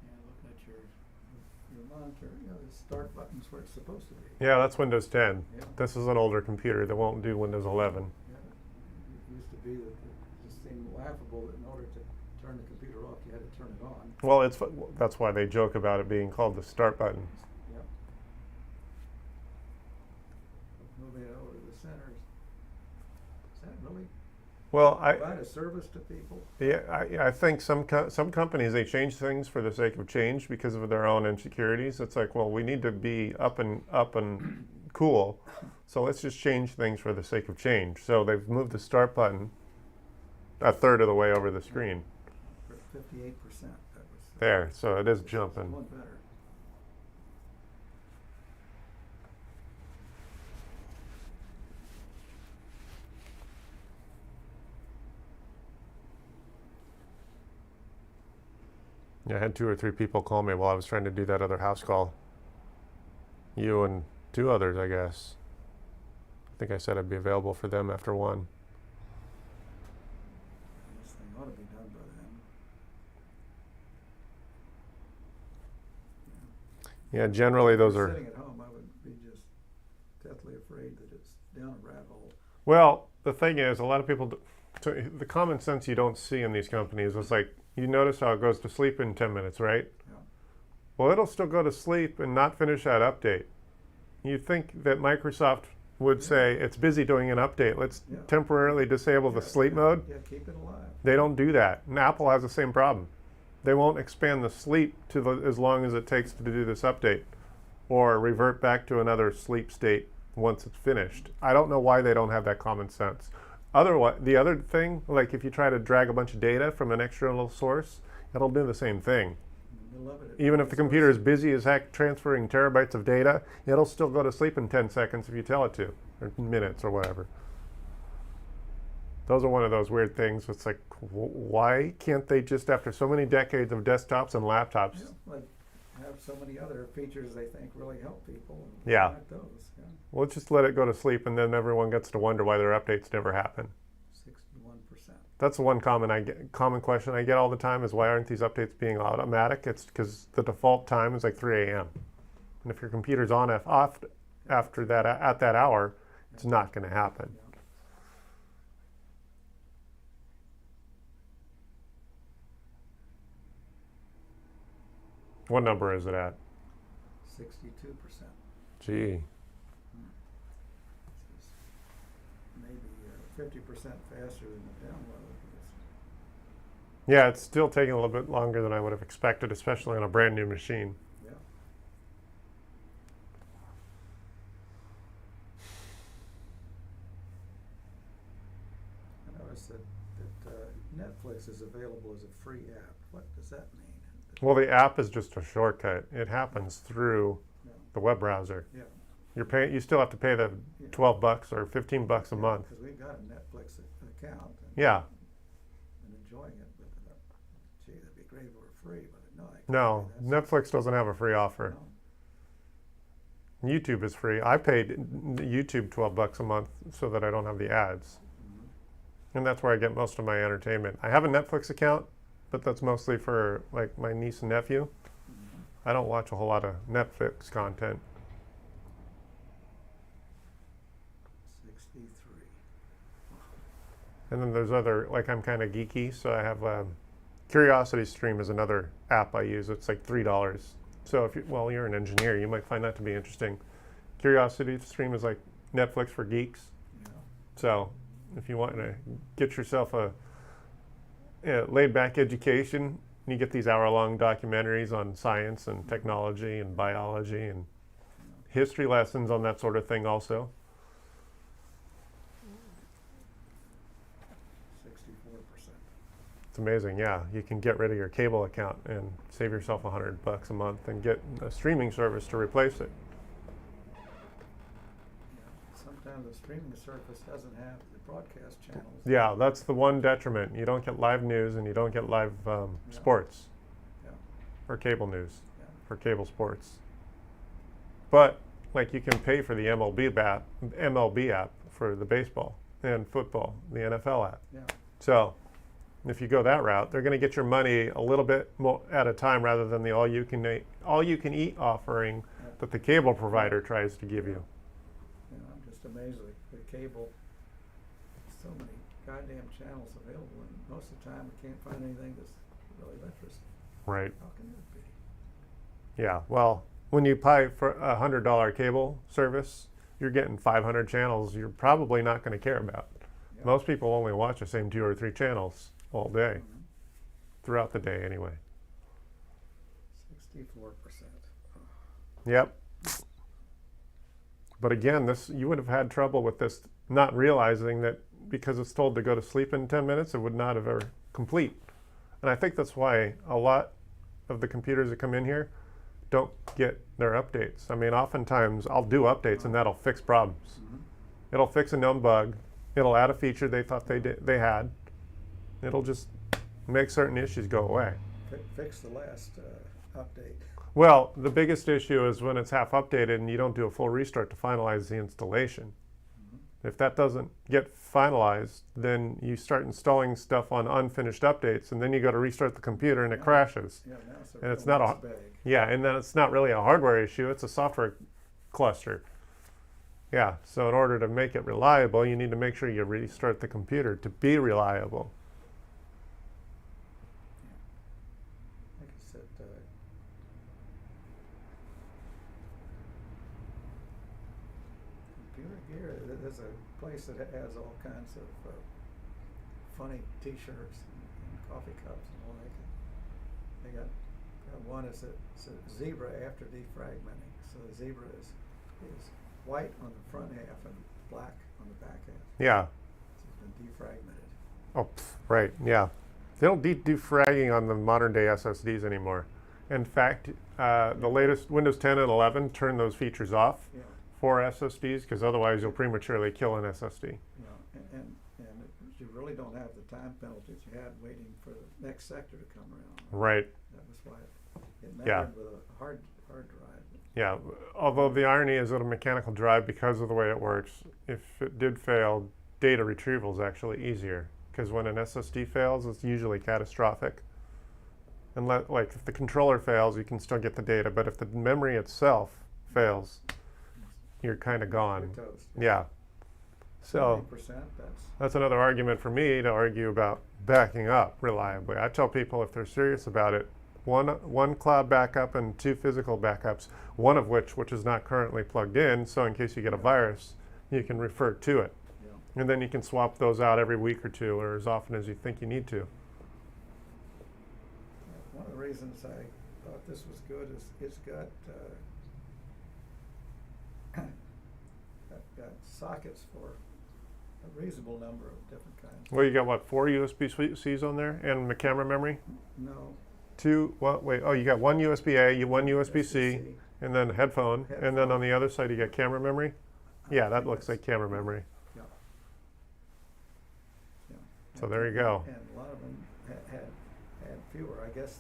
Speaker 1: Looking at your monitor, the start button's where it's supposed to be.
Speaker 2: Yeah, that's Windows 10.
Speaker 1: Yeah.
Speaker 2: This is an older computer that won't do Windows 11.
Speaker 1: Yeah, it used to be that it just seemed laughable that in order to turn the computer off, you had to turn it on.
Speaker 2: Well, that's why they joke about it being called the start button.
Speaker 1: Yep. Moving it over to the center. Is that really
Speaker 2: Well,
Speaker 1: provide a service to people?
Speaker 2: I think some companies, they change things for the sake of change because of their own insecurities. It's like, well, we need to be up and cool, so let's just change things for the sake of change. So they've moved the start button a third of the way over the screen.
Speaker 1: 58%. That was
Speaker 2: There, so it is jumping.
Speaker 1: one better.
Speaker 2: Yeah, I had 2 or 3 people call me while I was trying to do that other house call. You and 2 others, I guess. I think I said I'd be available for them after 1.
Speaker 1: This thing ought to be done by then.
Speaker 2: Yeah, generally those
Speaker 1: If you're
Speaker 2: are.
Speaker 1: sitting at home, I would be just deathly afraid that it's down a rat hole.
Speaker 2: Well, the thing is, a lot of people, the common sense you don't see in these companies is like, you notice how it goes to sleep in 10 minutes, right?
Speaker 1: Yeah.
Speaker 2: Well, it'll still go to sleep and not finish that update. You'd think that Microsoft would say, it's busy doing an update. Let's
Speaker 1: Yeah.
Speaker 2: temporarily disable the sleep mode.
Speaker 1: Yeah, keep it alive.
Speaker 2: They don't do that. And Apple has the same problem. They won't expand the sleep to as long as it takes to do this update or revert back to another sleep state once it's finished. I don't know why they don't have that common sense. Otherwise, the other thing, like if you try to drag a bunch of data from an external source, it'll do the same thing.
Speaker 1: In the middle of it,
Speaker 2: Even if the computer is busy as heck transferring terabytes of data, it'll still go to sleep in 10 seconds if you tell it to, or minutes or whatever. Those are one of those weird things. It's like, why can't they just, after so many decades of desktops and laptops,
Speaker 1: Yeah, like have so many other features they think really help people. And
Speaker 2: Yeah.
Speaker 1: Like those. Yeah.
Speaker 2: well, just let it go to sleep, and then everyone gets to wonder why their updates never happen.
Speaker 1: 61%.
Speaker 2: That's the one common question I get all the time is why aren't these updates being automatic? It's because the default time is like 3 a.m. And if your computer's on off after that at that hour, it's not going to happen.
Speaker 1: Yeah.
Speaker 2: What number is it at?
Speaker 1: 62%.
Speaker 2: Gee.
Speaker 1: Which is maybe 50% faster than the download.
Speaker 2: Yeah, it's still taking a little bit longer than I would have expected, especially on a brand new machine.
Speaker 1: Yeah. I noticed that Netflix is available as a free app. What does that mean?
Speaker 2: Well, the app is just a shortcut. It happens through
Speaker 1: Yeah.
Speaker 2: the web browser.
Speaker 1: Yeah.
Speaker 2: You're paying. You still have to pay the
Speaker 1: Yeah.
Speaker 2: $12 or $15 a month.
Speaker 1: Because we've got a Netflix account. And
Speaker 2: Yeah.
Speaker 1: And enjoying it, but gee, that'd be great if it were free, but no. I can't
Speaker 2: No,
Speaker 1: do that.
Speaker 2: Netflix doesn't have a free offer.
Speaker 1: No.
Speaker 2: YouTube is free. I paid YouTube $12 a month so that I don't have the ads.
Speaker 1: Mhm.
Speaker 2: And that's where I get most of my entertainment. I have a Netflix account, but that's mostly for like my niece and nephew.
Speaker 1: Mhm.
Speaker 2: I don't watch a whole lot of Netflix content.
Speaker 1: 63.
Speaker 2: And then there's other, like I'm kind of geeky, so I have Curiosity Stream is another app I use. It's like $3. So if you're an engineer, you might find that to be interesting. Curiosity Stream is like Netflix for geeks.
Speaker 1: Yeah.
Speaker 2: So if you want to get yourself a laid-back education, you get these hour-long documentaries on science and technology and biology and history lessons on that sort of thing also.
Speaker 1: 64%.
Speaker 2: It's amazing, yeah. You can get rid of your cable account and save yourself $100 a month and get a streaming service to replace it.
Speaker 1: Yeah. Sometimes the streaming service doesn't have the broadcast channels.
Speaker 2: Yeah, that's the one detriment. You don't get live news and you don't get live sports
Speaker 1: Yeah.
Speaker 2: or cable news
Speaker 1: Yeah.
Speaker 2: or cable sports. But like you can pay for the MLB app for the baseball and football, the NFL app.
Speaker 1: Yeah.
Speaker 2: So if you go that route, they're going to get your money a little bit more at a time rather than the all you can eat offering
Speaker 1: Yeah.
Speaker 2: that the cable provider tries to give you.
Speaker 1: You know, I'm just amazed at the cable. So many goddamn channels available, and most of the time we can't find anything that's really of interest.
Speaker 2: Right.
Speaker 1: How can that be?
Speaker 2: Yeah. Well, when you pay for a $100 cable service, you're getting 500 channels you're probably not going to care about.
Speaker 1: Yeah.
Speaker 2: Most people only watch the same 2 or 3 channels all day,
Speaker 1: Mhm.
Speaker 2: throughout the day anyway.
Speaker 1: 64%.
Speaker 2: Yep. But again, you would have had trouble with this not realizing that because it's told to go to sleep in 10 minutes, it would not have ever complete. And I think that's why a lot of the computers that come in here don't get their updates. I mean, oftentimes I'll do updates and that'll fix problems.
Speaker 1: Mhm.
Speaker 2: It'll fix a known bug. It'll add a feature they thought they had. It'll just make certain issues go away.
Speaker 1: Fix the last update.
Speaker 2: Well, the biggest issue is when it's half updated and you don't do a full restart to finalize the installation.
Speaker 1: Mhm.
Speaker 2: If that doesn't get finalized, then you start installing stuff on unfinished updates, and then you got to restart the computer and it crashes.
Speaker 1: Yeah, now it's a
Speaker 2: And it's
Speaker 1: real
Speaker 2: not
Speaker 1: mixed bag.
Speaker 2: Yeah, and then it's not really a hardware issue, it's a software cluster. Yeah, so in order to make it reliable, you need to make sure you restart the computer to be reliable.
Speaker 1: Like I said, Computer Gear, there's a place that has all kinds of funny T-shirts and coffee cups and all that. They got one is a zebra after defragmenting. So the zebra is white on the front half and black on the back half.
Speaker 2: Yeah.
Speaker 1: So it's been defragmented.
Speaker 2: Oh, right, yeah. They don't do fragging on the modern day SSDs anymore. In fact, the latest Windows 10 and 11 turn those features off
Speaker 1: Yeah.
Speaker 2: for SSDs, because otherwise you'll prematurely kill an SSD.
Speaker 1: You know, and you really don't have the time penalties you had waiting for the next sector to come around.
Speaker 2: Right.
Speaker 1: That was why it mattered
Speaker 2: Yeah.
Speaker 1: with a hard drive.
Speaker 2: Yeah, although the irony is that a mechanical drive, because of the way it works, if it did fail, data retrieval is actually easier. Because when an SSD fails, it's usually catastrophic. And like if the controller fails, you can still get the data, but if the memory itself fails, you're kind of gone.
Speaker 1: You're toast.
Speaker 2: Yeah. So
Speaker 1: 70%,
Speaker 2: that's another argument for me to argue about backing up reliably. I tell people if they're serious about it, one cloud backup and 2 physical backups, one of which is not currently plugged in, so in case you get a virus, you can refer to it.
Speaker 1: yeah.
Speaker 2: And then you can swap those out every week or two, or as often as you think you need to.
Speaker 1: One of the reasons I thought this was good is it's got got sockets for a reasonable number of different kinds.
Speaker 2: Well, you got what, 4 USB-Cs on there, and the camera memory?
Speaker 1: No.
Speaker 2: 2. Well, wait. Oh, you got 1 USB-A, 1 USB-C, and then headphone, and then on the other side you got camera memory. Yeah, that looks like camera memory.
Speaker 1: Yeah. Yeah.
Speaker 2: So there you go.
Speaker 1: And a lot of them had fewer. I guess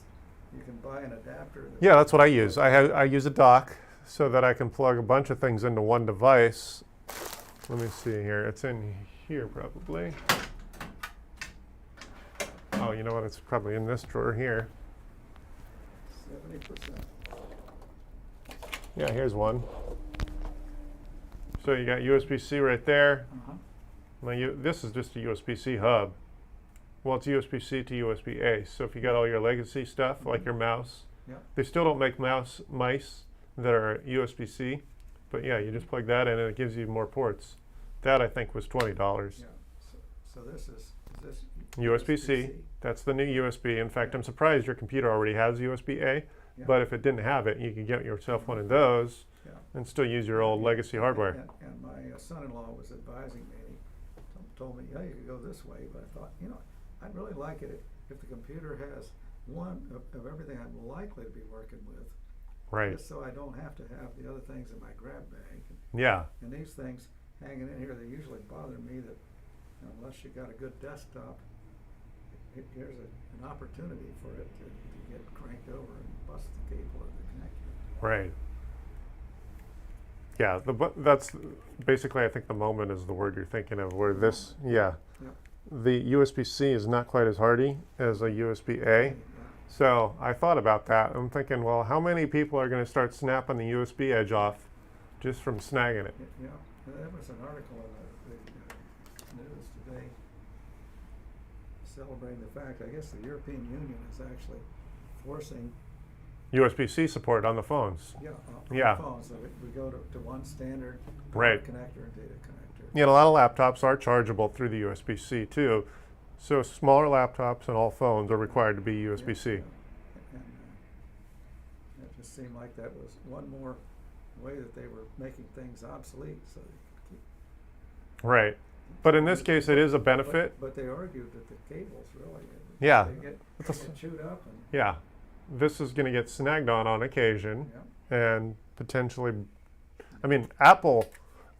Speaker 1: you can buy an adapter.
Speaker 2: Yeah, that's what I use. I use a dock so that I can plug a bunch of things into one device. Let me see here. It's in here probably. Oh, you know what? It's probably in this drawer here.
Speaker 1: 70%.
Speaker 2: Yeah, here's one. So you got USB-C right there.
Speaker 1: Uh-huh.
Speaker 2: Now this is just a USB-C hub. Well, it's USB-C to USB-A. So if you got all your legacy stuff, like your mouse,
Speaker 1: Yeah.
Speaker 2: they still don't make mice that are USB-C. But yeah, you just plug that in and it gives you more ports. That I think was $20.
Speaker 1: Yeah. So this is this
Speaker 2: USB-C. That's the new USB. In fact, I'm surprised your computer already has USB-A.
Speaker 1: Yeah.
Speaker 2: But if it didn't have it, you could get yourself one of those
Speaker 1: Yeah.
Speaker 2: and still use your old legacy hardware.
Speaker 1: And my son-in-law was advising me. He told me, yeah, you could go this way. But I thought, I'd really like it if the computer has one of everything I'm likely to be working with.
Speaker 2: Right.
Speaker 1: Just so I don't have to have the other things in my grab bag.
Speaker 2: Yeah.
Speaker 1: And these things hanging in here, they usually bother me that unless you got a good desktop, here's an opportunity for it to get cranked over and bust the cable or the connector.
Speaker 2: Right. Yeah, that's basically, I think the moment is the word you're thinking of, where this, yeah.
Speaker 1: Yep.
Speaker 2: The USB-C is not quite as hardy as a USB-A.
Speaker 1: Yeah.
Speaker 2: So I thought about that. I'm thinking, well, how many people are going to start snapping the USB edge off just from snagging it?
Speaker 1: Yeah, there was an article in the news today celebrating the fact, I guess the European Union is actually forcing
Speaker 2: USB-C support on the phones.
Speaker 1: on
Speaker 2: Yeah.
Speaker 1: phones, so we go to one standard
Speaker 2: Right.
Speaker 1: connector and data connector.
Speaker 2: Yeah, a lot of laptops are chargeable through the USB-C too. So smaller laptops and all phones are required to be USB-C.
Speaker 1: Yeah. And it just seemed like that was one more way that they were making things obsolete. So they could keep.
Speaker 2: Right. But in this case, it is a benefit.
Speaker 1: But they argued that the cables really.
Speaker 2: Yeah.
Speaker 1: They get chewed up and.
Speaker 2: Yeah. This is going to get snagged on occasion and potentially, I mean, Apple,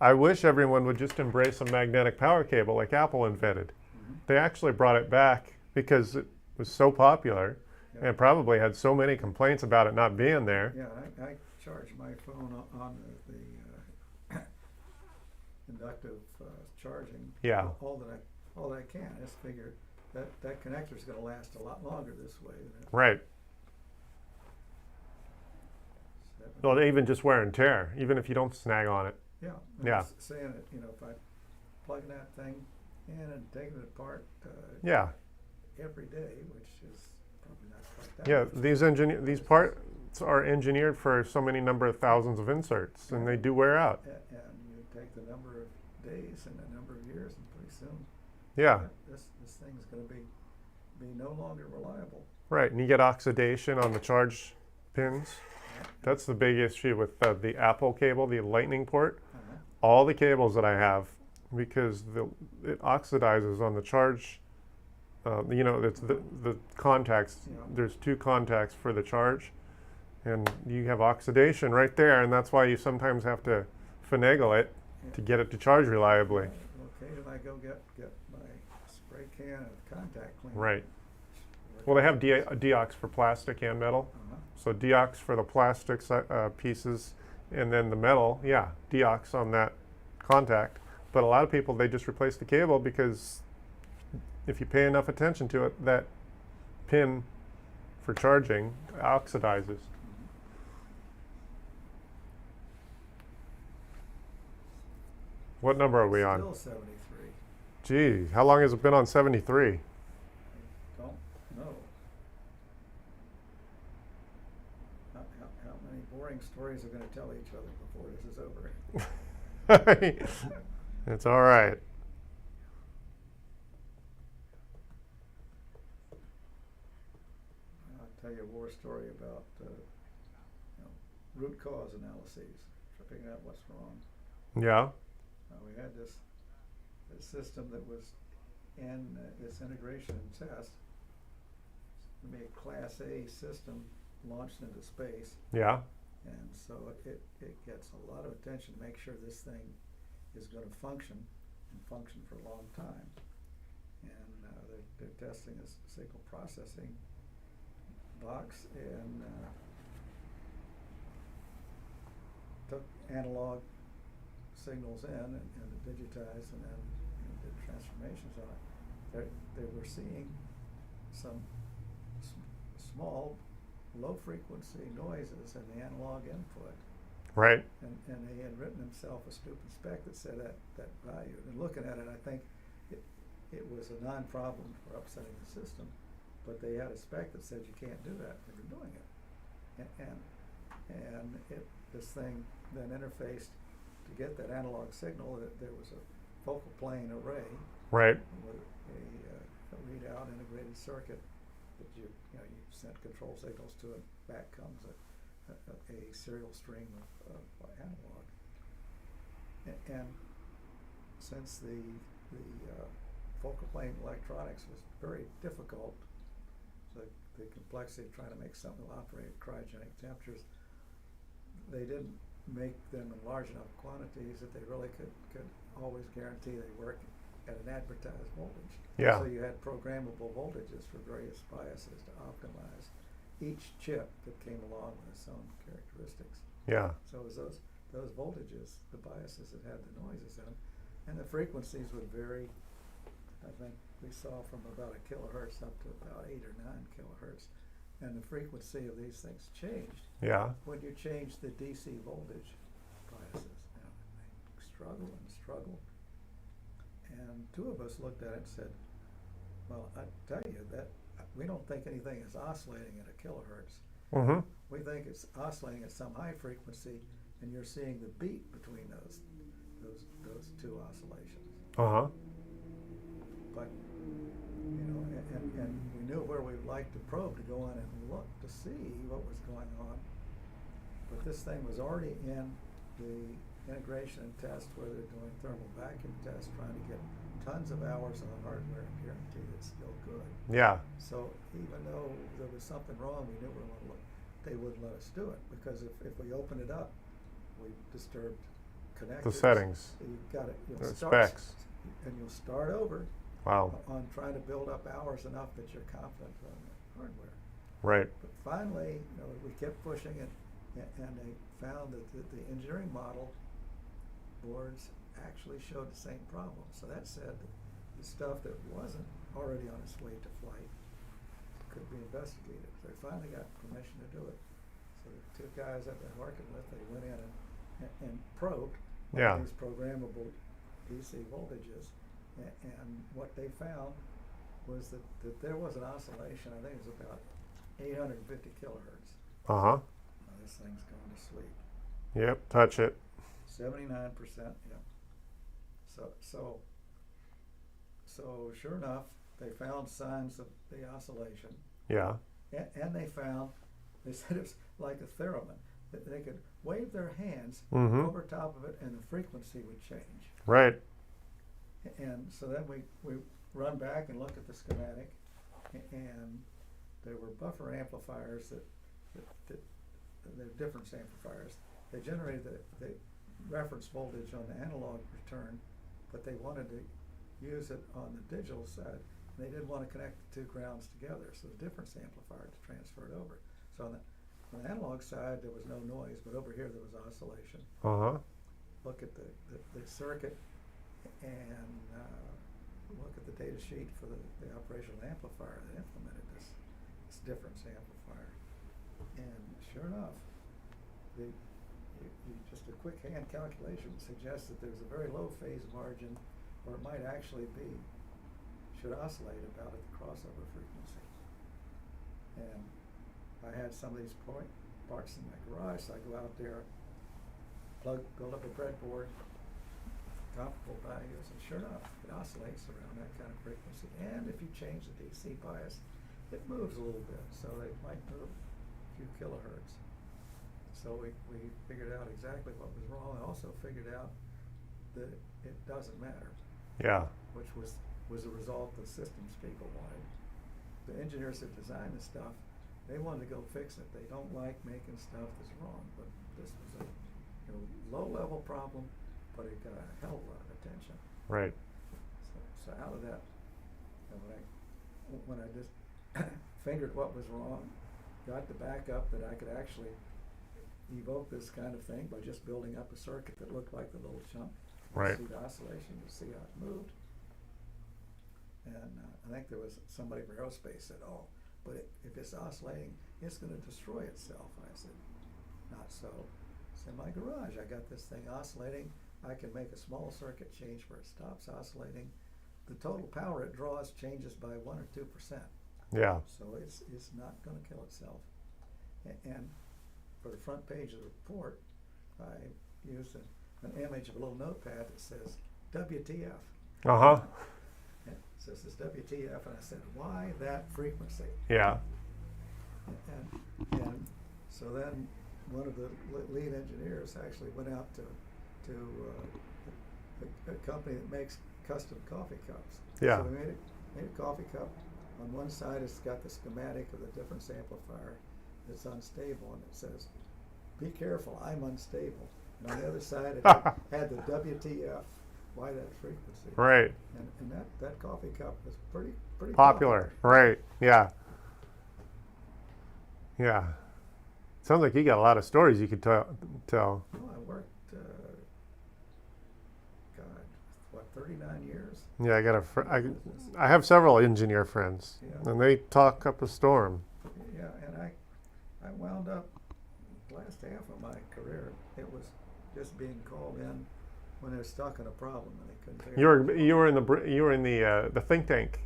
Speaker 2: I wish everyone would just embrace a magnetic power cable like Apple invented.
Speaker 1: Mm-hmm.
Speaker 2: They actually brought it back because it was so popular and probably had so many complaints about it not being there.
Speaker 1: Yeah, I charge my phone on the inductive charging.
Speaker 2: Yeah.
Speaker 1: All that I can. I just figure that connector's going to last a lot longer this way than it.
Speaker 2: Right.
Speaker 1: Seven.
Speaker 2: Well, even just wear and tear, even if you don't snag on it.
Speaker 1: Yeah. I'm
Speaker 2: Yeah.
Speaker 1: just saying that, if I plug that thing in and taking it apart
Speaker 2: Yeah.
Speaker 1: every day, which is probably not quite that
Speaker 2: Yeah.
Speaker 1: much.
Speaker 2: These parts are engineered for so many number of thousands of inserts, and they do wear out.
Speaker 1: And you take the number of days and the number of years, and pretty soon
Speaker 2: Yeah.
Speaker 1: this thing's going to be no longer reliable.
Speaker 2: Right. And you get oxidation on the charge pins. That's the big issue with the Apple cable, the Lightning port.
Speaker 1: Uh-huh.
Speaker 2: All the cables that I have, because it oxidizes on the charge. It's the contacts.
Speaker 1: Yeah.
Speaker 2: There's two contacts for the charge, and you have oxidation right there, and that's why you sometimes have to finagle it to get it to charge reliably.
Speaker 1: Occasionally I go get my spray can of contact cleaner.
Speaker 2: Right. Well, they have Deox for plastic and metal.
Speaker 1: Uh-huh.
Speaker 2: So Deox for the plastic pieces, and then the metal, yeah, Deox on that contact. But a lot of people, they just replace the cable because if you pay enough attention to it, that pin for charging oxidizes. What number are we on?
Speaker 1: Still 73.
Speaker 2: Gee, how long has it been on 73?
Speaker 1: Don't know. How many boring stories are going to tell each other before this is over?
Speaker 2: It's all right.
Speaker 1: I'll tell you a war story about root cause analyses for figuring out what's wrong.
Speaker 2: Yeah.
Speaker 1: We had this system that was in its integration and test. It's going to be a Class A system launched into space,
Speaker 2: Yeah.
Speaker 1: and so it gets a lot of attention to make sure this thing is going to function and function for a long time. And they're testing a signal processing box, and took analog signals in and digitized, and then did transformations on it. They were seeing some small, low frequency noises in the analog input,
Speaker 2: Right.
Speaker 1: and they had written themselves a stupid spec that said that value. And looking at it, I think it was a non-problem for upsetting the system, but they had a spec that said you can't do that. They were doing it, and this thing then interfaced to get that analog signal. There was a focal plane array
Speaker 2: Right.
Speaker 1: with a readout integrated circuit that you sent control signals to, and back comes a serial stream of analog. And since the focal plane electronics was very difficult, the complexity of trying to make something that will operate at cryogenic temperatures, they didn't make them in large enough quantities that they really could always guarantee they work at an advertised voltage.
Speaker 2: Yeah.
Speaker 1: So you had programmable voltages for various biases to optimize each chip that came along with its own characteristics.
Speaker 2: Yeah.
Speaker 1: So it was those voltages, the biases that had the noises in them, and the frequencies would vary. I think we saw from about 1 kilohertz up to about 8 or 9 kilohertz, and the frequency of these things changed
Speaker 2: Yeah.
Speaker 1: when you change the DC voltage biases. They struggle and struggle. And two of us looked at it and said, well, I tell you that we don't think anything is oscillating at 1 kilohertz.
Speaker 2: Mm-hmm.
Speaker 1: We think it's oscillating at some high frequency, and you're seeing the beat between those two oscillations.
Speaker 2: Uh-huh.
Speaker 1: But and we knew where we'd like to probe to go in and look to see what was going on. But this thing was already in the integration and test where they're doing thermal vacuum tests, trying to get tons of hours on hardware and guarantee it's still good.
Speaker 2: Yeah.
Speaker 1: So even though there was something wrong, we knew we were going to look. They wouldn't let us do it because if we opened it up, we disturbed connectors.
Speaker 2: The settings.
Speaker 1: You got it. You'll
Speaker 2: The
Speaker 1: start,
Speaker 2: specs.
Speaker 1: and you'll start over
Speaker 2: Wow.
Speaker 1: on trying to build up hours enough that you're confident on the hardware.
Speaker 2: Right.
Speaker 1: But finally, we kept pushing it, and they found that the engineering model boards actually showed the same problem. So that said that the stuff that wasn't already on its way to flight could be investigated. They finally got permission to do it. So the two guys that they're working with, they went in and probed one
Speaker 2: Yeah.
Speaker 1: of these programmable DC voltages, and what they found was that there was an oscillation. I think it was about 850 kilohertz.
Speaker 2: Uh-huh.
Speaker 1: Now this thing's going to sleep.
Speaker 2: Yep, touch it.
Speaker 1: 79%, yeah. So sure enough, they found signs of the oscillation,
Speaker 2: Yeah.
Speaker 1: and they said it was like a theremin, that they could wave their hands
Speaker 2: Mm-hmm.
Speaker 1: over top of it and the frequency would change.
Speaker 2: Right.
Speaker 1: And so then we run back and look at the schematic, and there were buffer amplifiers that they're difference amplifiers. They generated the reference voltage on the analog return, but they wanted to use it on the digital side. They didn't want to connect the two grounds together, so the difference amplifier to transfer it over. So on the analog side, there was no noise, but over here there was oscillation.
Speaker 2: Uh-huh.
Speaker 1: Look at the circuit and look at the data sheet for the operational amplifier that implemented this difference amplifier. And sure enough, just a quick hand calculation suggests that there's a very low phase margin, or it might actually should oscillate about at the crossover frequency. And I had some of these parts in my garage, so I go out there, build up a breadboard, comparable values, and sure enough, it oscillates around that kind of frequency. And if you change the DC bias, it moves a little bit, so it might move a few kilohertz. So we figured out exactly what was wrong. I also figured out that it doesn't matter,
Speaker 2: Yeah.
Speaker 1: which was the result the systems people wanted. The engineers that designed the stuff, they wanted to go fix it. They don't like making stuff that's wrong, but this was a low-level problem, but it got a hell of a lot of attention.
Speaker 2: Right.
Speaker 1: So out of that, when I just fingered what was wrong, got the backup that I could actually evoke this kind of thing by just building up a circuit that looked like the little chunk.
Speaker 2: Right.
Speaker 1: See the oscillation, you see how it moved. And I think there was somebody from aerospace said, "Oh, but if it's oscillating, it's going to destroy itself." And I said, "Not so. It's in my garage. I got this thing oscillating. I can make a small circuit change where it stops oscillating. The total power it draws changes by 1 or 2%.
Speaker 2: Yeah.
Speaker 1: So it's not going to kill itself." And for the front page of the report, I used an image of a little notepad that says WTF.
Speaker 2: Uh-huh.
Speaker 1: And it says this WTF, and I said, "Why that frequency?"
Speaker 2: Yeah.
Speaker 1: And so then one of the lead engineers actually went out to a company that makes custom coffee cups.
Speaker 2: Yeah.
Speaker 1: So we made a coffee cup. On one side, it's got the schematic of the difference amplifier that's unstable, and it says, "Be careful, I'm unstable." And on the other side, it had the WTF, why that frequency.
Speaker 2: Right.
Speaker 1: And that coffee cup was pretty
Speaker 2: Popular. Right. Yeah. Yeah. Sounds like you got a lot of stories you could tell.
Speaker 1: Well, I worked, 39 years.
Speaker 2: Yeah, I have several engineer friends,
Speaker 1: Yeah.
Speaker 2: and they talk up a storm.
Speaker 1: Yeah, and I wound up, the last half of my career, it was just being called in when they're stuck in a problem and they couldn't figure it out.
Speaker 2: You were in the think tank.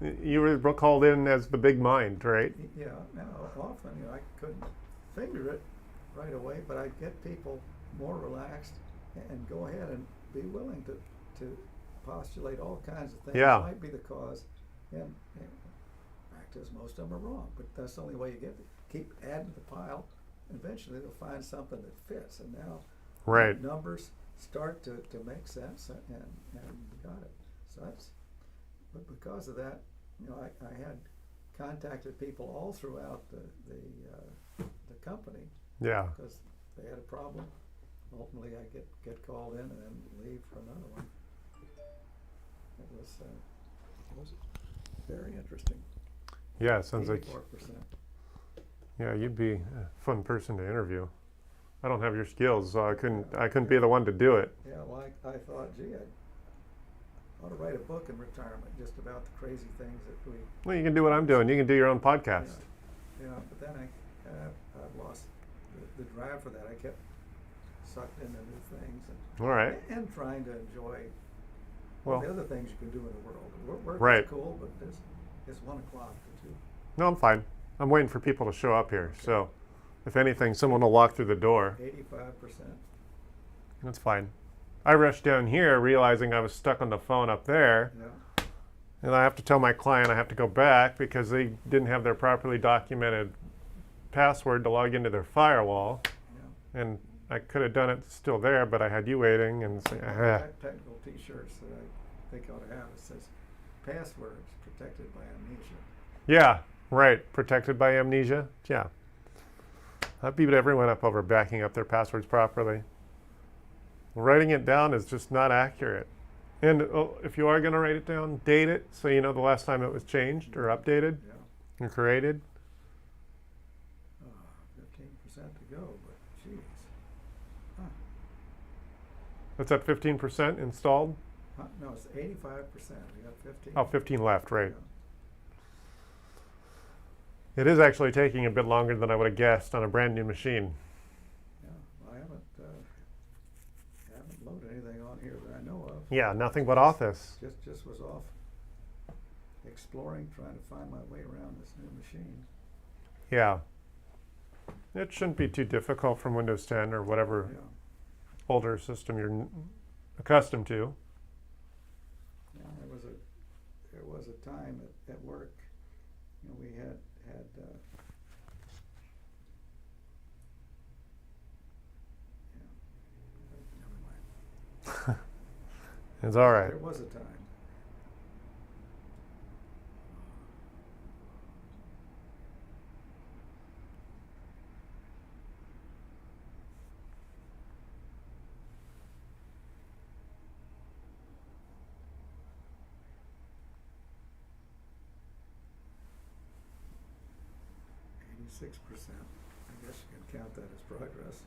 Speaker 2: You were called in as the big mind, right?
Speaker 1: Yeah, now often I couldn't figure it right away, but I'd get people more relaxed and go ahead and be willing to postulate all kinds of things
Speaker 2: Yeah.
Speaker 1: that might be the cause. And fact is, most of them are wrong, but that's the only way you keep adding to the pile. Eventually, they'll find something that fits, and now
Speaker 2: Right.
Speaker 1: numbers start to make sense, and you got it. So but because of that, I had contacted people all throughout the company
Speaker 2: Yeah.
Speaker 1: because they had a problem. Ultimately, I get called in and then leave for another one. It was very interesting.
Speaker 2: Yeah. Sounds like
Speaker 1: 84%.
Speaker 2: you'd be a fun person to interview. I don't have your skills, so I couldn't be the one to do it.
Speaker 1: Yeah, well, I thought, gee, I ought to write a book in retirement just about the crazy things that we.
Speaker 2: Well, you can do what I'm doing. You can do your own podcast.
Speaker 1: Yeah, but then I've lost the drive for that. I kept sucked into new things
Speaker 2: All right.
Speaker 1: and trying to enjoy
Speaker 2: Well,
Speaker 1: the other things you can do in the world. Work
Speaker 2: right.
Speaker 1: is cool, but it's 1 o'clock to 2.
Speaker 2: no, I'm fine. I'm waiting for people to show up here. So, if anything, someone will walk through the door.
Speaker 1: 85%.
Speaker 2: That's fine. I rushed down here realizing I was stuck on the phone up there.
Speaker 1: Yeah.
Speaker 2: And I have to tell my client I have to go back because they didn't have their properly documented password to log into their firewall.
Speaker 1: Yeah.
Speaker 2: And I could have done it still there, but I had you waiting and say,
Speaker 1: Technical T-shirts that I think I ought to have. It says passwords protected by amnesia.
Speaker 2: yeah, right, protected by amnesia. Yeah. I beat everyone up over backing up their passwords properly. Writing it down is just not accurate. And if you are going to write it down, date it so you know the last time it was changed or updated
Speaker 1: Yeah.
Speaker 2: or created.
Speaker 1: 15% to go, but geez. Huh.
Speaker 2: That's at 15% installed.
Speaker 1: No, it's 85%. We got 15.
Speaker 2: Oh, 15 left, right.
Speaker 1: Yeah.
Speaker 2: It is actually taking a bit longer than I would have guessed on a brand new machine.
Speaker 1: Yeah. Well, I haven't loaded anything on here that I know of.
Speaker 2: Yeah, nothing but Office.
Speaker 1: Just was off exploring, trying to find my way around this new machine.
Speaker 2: Yeah. It shouldn't be too difficult from Windows 10 or whatever
Speaker 1: Yeah.
Speaker 2: older system you're accustomed to.
Speaker 1: Yeah, there was a time at work, we had never mind.
Speaker 2: It's all right.
Speaker 1: There was a time. .86%. I guess you can count that as progress.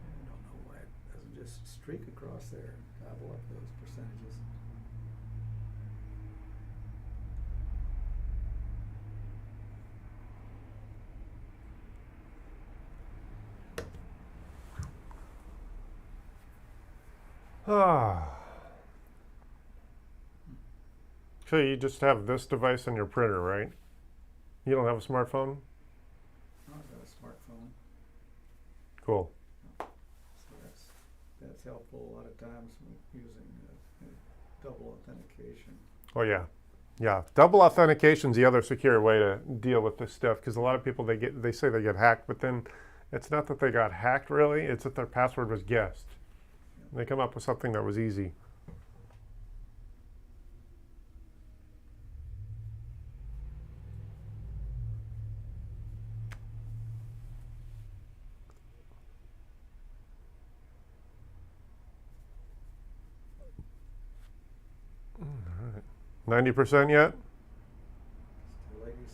Speaker 1: I don't know why it doesn't just streak across there and gobble up those percentages.
Speaker 2: Ah. So you just have this device on your printer, right? You don't have a smartphone?
Speaker 1: Oh, I've got a smartphone,
Speaker 2: Cool.
Speaker 1: so that's helpful a lot of times when using double authentication.
Speaker 2: Oh yeah. Yeah. Double authentication is the other secure way to deal with this stuff because a lot of people they say they get hacked, but then it's not that they got hacked really, it's that their password was guessed.
Speaker 1: Yeah.
Speaker 2: They come up with something that was easy. All right. 90% yet?
Speaker 1: Still 87.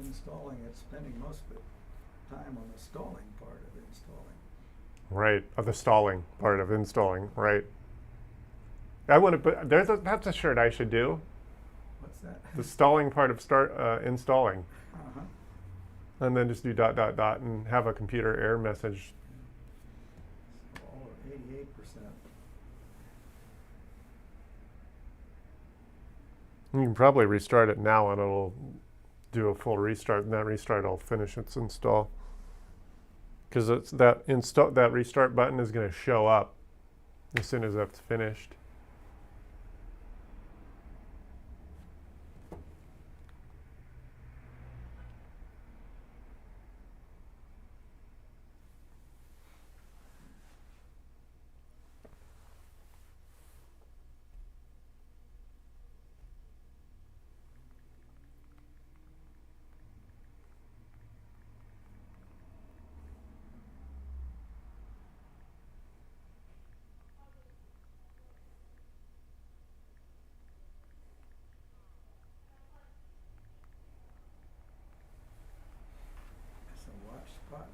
Speaker 1: Installing it, spending most of the time on the stalling part of installing.
Speaker 2: Right. Of the stalling part of installing. Right. I want to put that's a shirt I should do.
Speaker 1: What's that?
Speaker 2: The stalling part of installing,
Speaker 1: Uh-huh.
Speaker 2: and then just do ... and have a computer error message.
Speaker 1: So all of 88%.
Speaker 2: You can probably restart it now, and it'll do a full restart, and that restart will finish its install. Because it's that restart button is going to show up as soon as that's finished.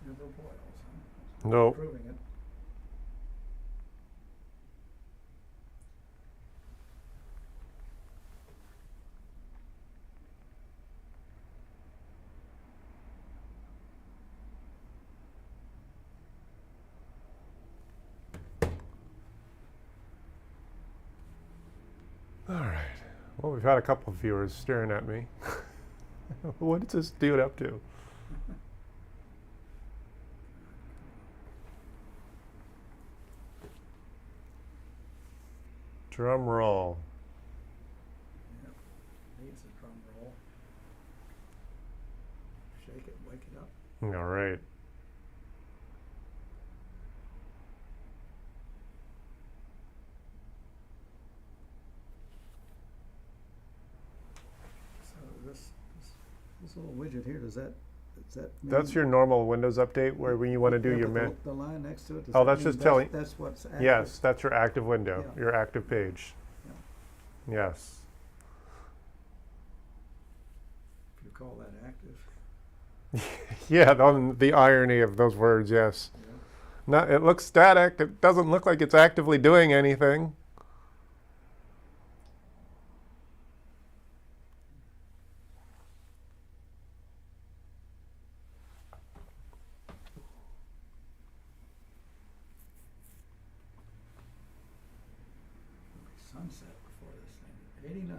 Speaker 1: never boils, huh?
Speaker 2: Nope.
Speaker 1: Proving it.
Speaker 2: All right. Well, we've had a couple of viewers staring at me. What is this dude up to? Drum roll.
Speaker 1: Yep. Needs a drum roll. Shake it, wake it up.
Speaker 2: All right.
Speaker 1: So this little widget here, does that
Speaker 2: That's
Speaker 1: mean-
Speaker 2: your normal Windows update where when you want to do
Speaker 1: Yeah,
Speaker 2: your
Speaker 1: but the line next to it, does
Speaker 2: Oh,
Speaker 1: that
Speaker 2: that's
Speaker 1: mean
Speaker 2: just telling-
Speaker 1: that's what's active?
Speaker 2: Yes, that's your active window,
Speaker 1: Yeah.
Speaker 2: your active page. Yes.
Speaker 1: If you call that active.
Speaker 2: Yeah, on the irony of those words, yes.
Speaker 1: Yeah.
Speaker 2: Not, it looks static. It doesn't look like it's actively doing anything.
Speaker 1: Sunset before this thing. 89.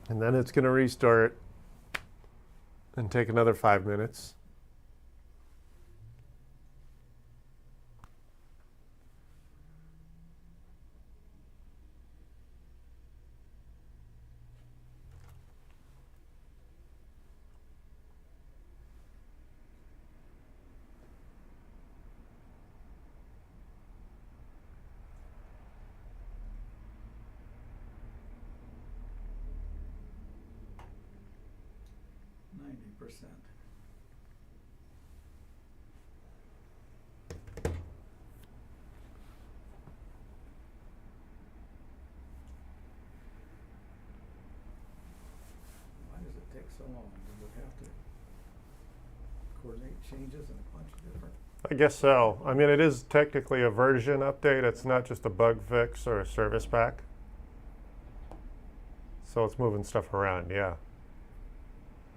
Speaker 2: And then it's going to restart and take another 5 minutes.
Speaker 1: %. Why does it take so long? Do we have to coordinate changes in a bunch of different?
Speaker 2: I guess so. I mean, it is technically a version update. It's not just a bug fix or a service pack. So it's moving stuff around, yeah.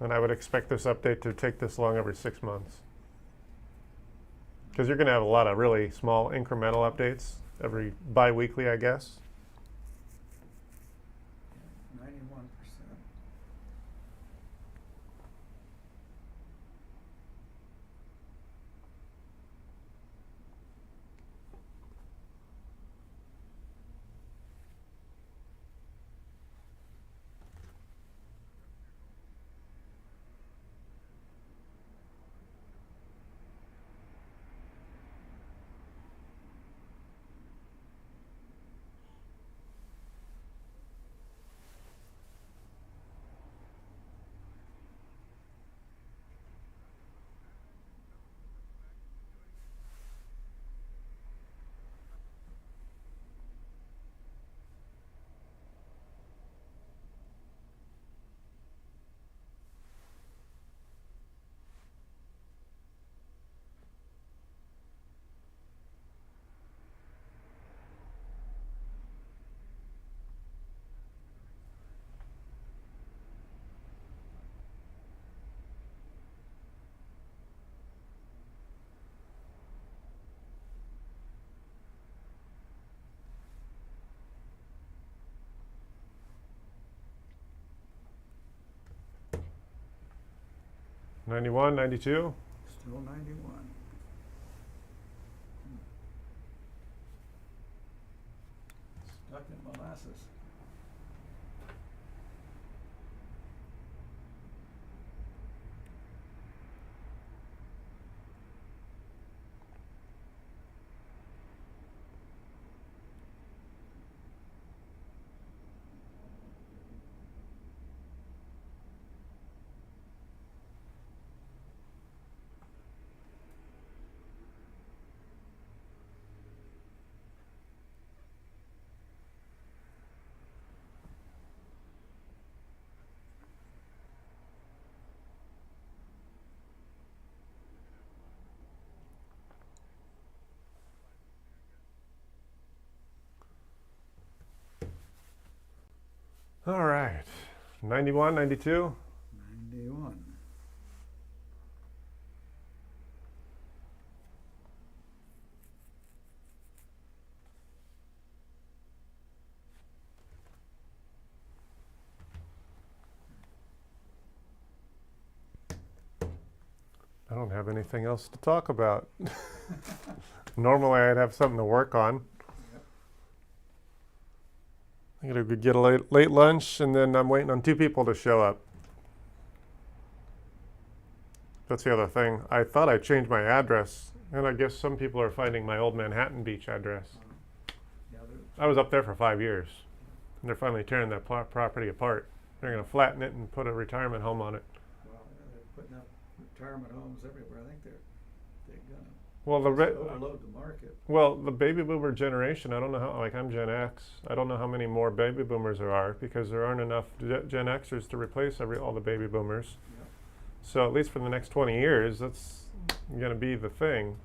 Speaker 2: And I would expect this update to take this long every 6 months. Because you're going to have a lot of really small incremental updates every bi-weekly, I guess.
Speaker 1: 91%.
Speaker 2: '91, '92.
Speaker 1: Still 91. Stuck in molasses.
Speaker 2: 91, 92?
Speaker 1: 91.
Speaker 2: I don't have anything else to talk about. Normally I'd have something to work on.
Speaker 1: Yep.
Speaker 2: I'm going to get a late lunch, and then I'm waiting on 2 people to show up. That's the other thing. I thought I changed my address, and I guess some people are finding my old Manhattan Beach address.
Speaker 1: Yeah,
Speaker 2: I was up there for 5 years, and they're finally tearing that property apart. They're going to flatten it and put a retirement home on it.
Speaker 1: well, they're putting up retirement homes everywhere. I think they're gonna
Speaker 2: Well,
Speaker 1: overload the market.
Speaker 2: Well, the baby boomer generation, I don't know how, like I'm Gen X, I don't know how many more baby boomers there are because there aren't enough Gen Xers to replace all the baby boomers.
Speaker 1: Yep.
Speaker 2: So at least for the next 20 years, that's going to be the thing.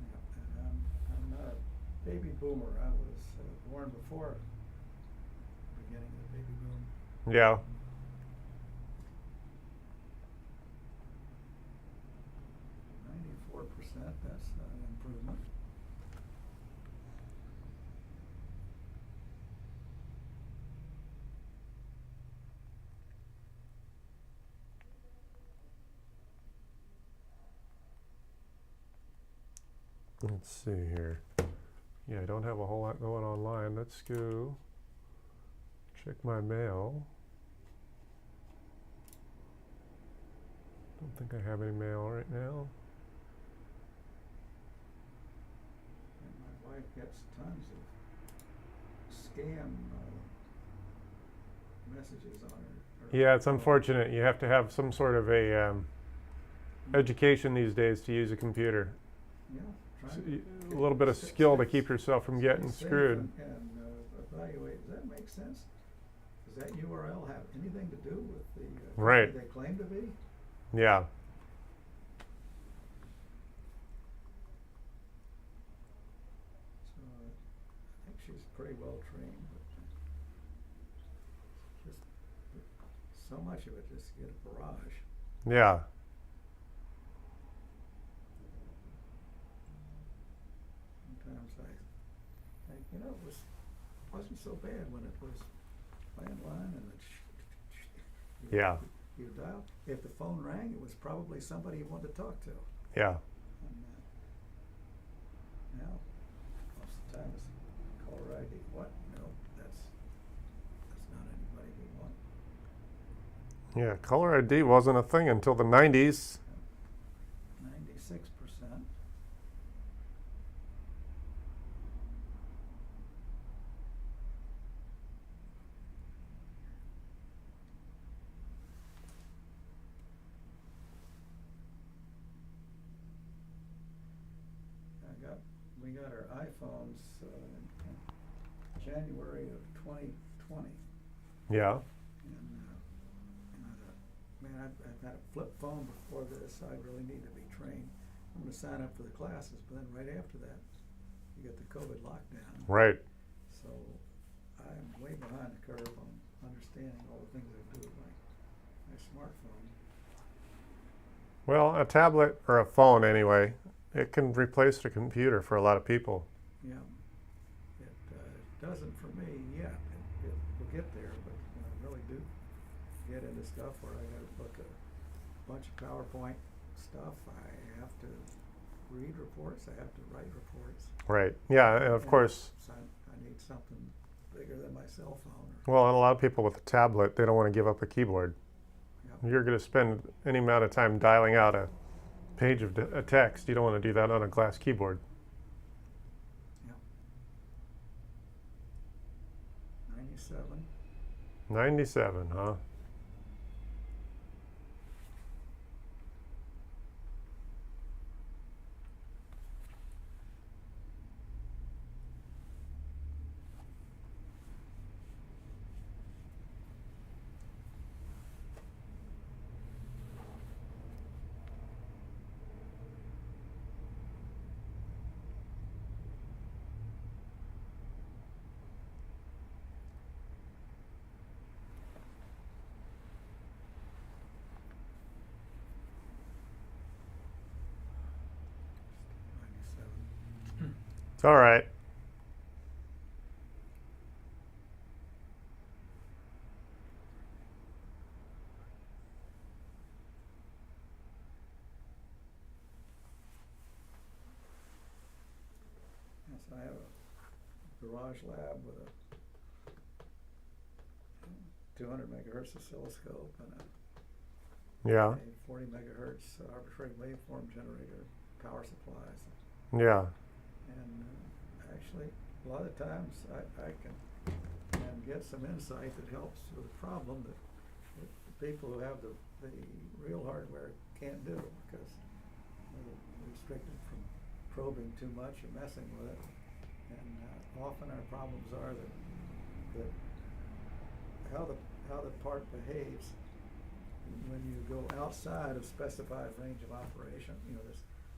Speaker 1: Yep. And I'm not a baby boomer. I was born before the beginning of the baby boom.
Speaker 2: Yeah.
Speaker 1: 94%, that's an improvement.
Speaker 2: Let's see here. Yeah, I don't have a whole lot going online. Let's go check my mail. Don't think I have any mail right now.
Speaker 1: And my wife gets tons of scam messages on her.
Speaker 2: Yeah, it's
Speaker 1: phone.
Speaker 2: unfortunate. You have to have some sort of a education these days to use a computer.
Speaker 1: Yeah,
Speaker 2: So
Speaker 1: trying
Speaker 2: a
Speaker 1: to
Speaker 2: little bit of skill to keep yourself from getting
Speaker 1: stay safe
Speaker 2: screwed.
Speaker 1: and evaluate. Does that make sense? Does that URL have anything to do with the
Speaker 2: Right.
Speaker 1: company they claim to be?
Speaker 2: Yeah.
Speaker 1: So I think she's pretty well trained, but just so much of it just get a barrage.
Speaker 2: Yeah.
Speaker 1: Sometimes I think, wasn't so bad when it was landline and
Speaker 2: Yeah.
Speaker 1: you dial. If the phone rang, it was probably somebody you wanted to talk to.
Speaker 2: Yeah.
Speaker 1: And now, most of the time it's caller ID. What? No, that's not anybody we want.
Speaker 2: Yeah. Caller ID wasn't a thing until the 90s.
Speaker 1: 96%. We got our iPhones in January of 2020.
Speaker 2: Yeah.
Speaker 1: And man, I've had a flip phone before this. I really need to be trained. I'm going to sign up for the classes, but then right after that, you get the COVID lockdown.
Speaker 2: Right.
Speaker 1: So I'm way behind the curve on understanding all the things I do with my smartphone.
Speaker 2: Well, a tablet or a phone anyway, it can replace the computer for a lot of people.
Speaker 1: Yeah, it doesn't for me yet. It will get there, but when I really do get into stuff where I got to look at a bunch of PowerPoint stuff, I have to read reports, I have to write reports.
Speaker 2: Right. Yeah, and of course.
Speaker 1: So I need something bigger than my cell phone.
Speaker 2: Well, and a lot of people with a tablet, they don't want to give up a keyboard.
Speaker 1: Yep.
Speaker 2: You're going to spend any amount of time dialing out a page of a text. You don't want to do that on a glass keyboard.
Speaker 1: Yep. 97.
Speaker 2: 97, huh? all right.
Speaker 1: Yes, I have a garage lab with a 200 megahertz oscilloscope and
Speaker 2: Yeah,
Speaker 1: a 40 megahertz arbitrary waveform generator power supplies.
Speaker 2: yeah,
Speaker 1: And actually, a lot of times I can get some insight that helps with a problem that the people who have the real hardware can't do because they're restricted from probing too much or messing with it. And often our problems are that how the part behaves when you go outside of specified range of operation. You know,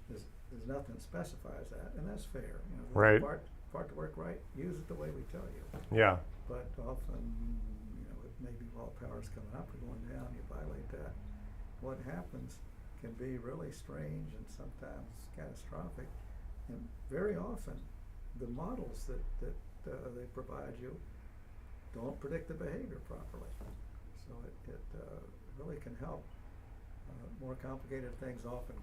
Speaker 1: there's nothing that specifies that, and that's fair. You know, the
Speaker 2: Right.
Speaker 1: part to work right, use it the way we tell you.
Speaker 2: yeah,
Speaker 1: But often, you know, it may be while power's coming up or going down, you violate that. What happens can be really strange and sometimes catastrophic. And very often, the models that they provide you don't predict the behavior properly. So it really can help. More complicated things often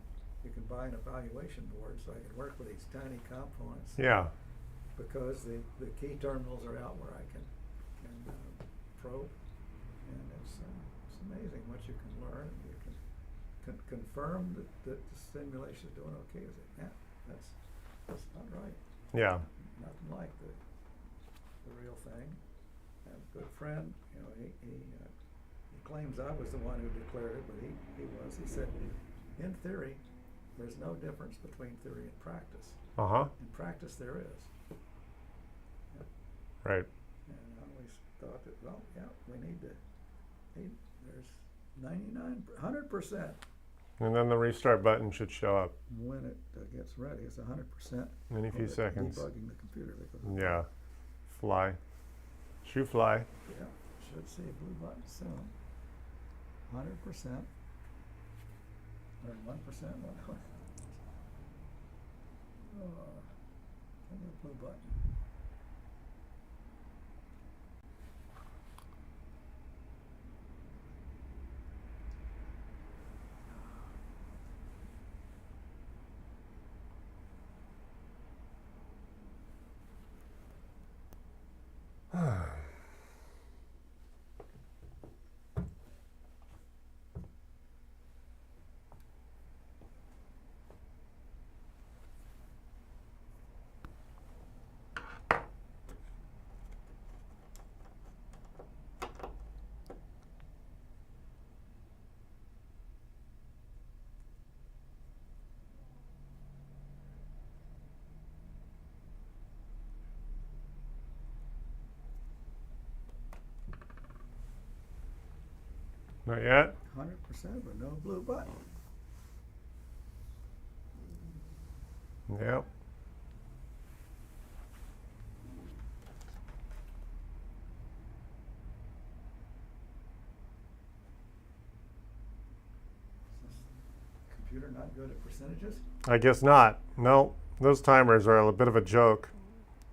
Speaker 1: you can buy an evaluation board so I can work with these tiny components.
Speaker 2: yeah,
Speaker 1: Because the key terminals are out where I can probe, and it's amazing what you can learn. You can confirm that the simulation is doing okay. You say, yeah, that's not right.
Speaker 2: yeah,
Speaker 1: Nothing like the real thing. I have a good friend. You know, he claims I was the one who declared it, but he was. He said, in theory, there's no difference between theory and practice.
Speaker 2: uh-huh,
Speaker 1: In practice, there is.
Speaker 2: right,
Speaker 1: And I always thought that, well, yeah, there's 100%.
Speaker 2: and then the restart button should show up
Speaker 1: When it gets ready, it's 100%.
Speaker 2: in a few seconds.
Speaker 1: Debugging the computer. Because
Speaker 2: Yeah, fly, shoe fly.
Speaker 1: Yeah, should see a blue button soon. 100%. Or 1%. Give me a blue button.
Speaker 2: Not yet?
Speaker 1: 100%, but no blue button.
Speaker 2: Yep.
Speaker 1: Is this computer not good at percentages?
Speaker 2: I guess not. No, those timers are a bit of a joke.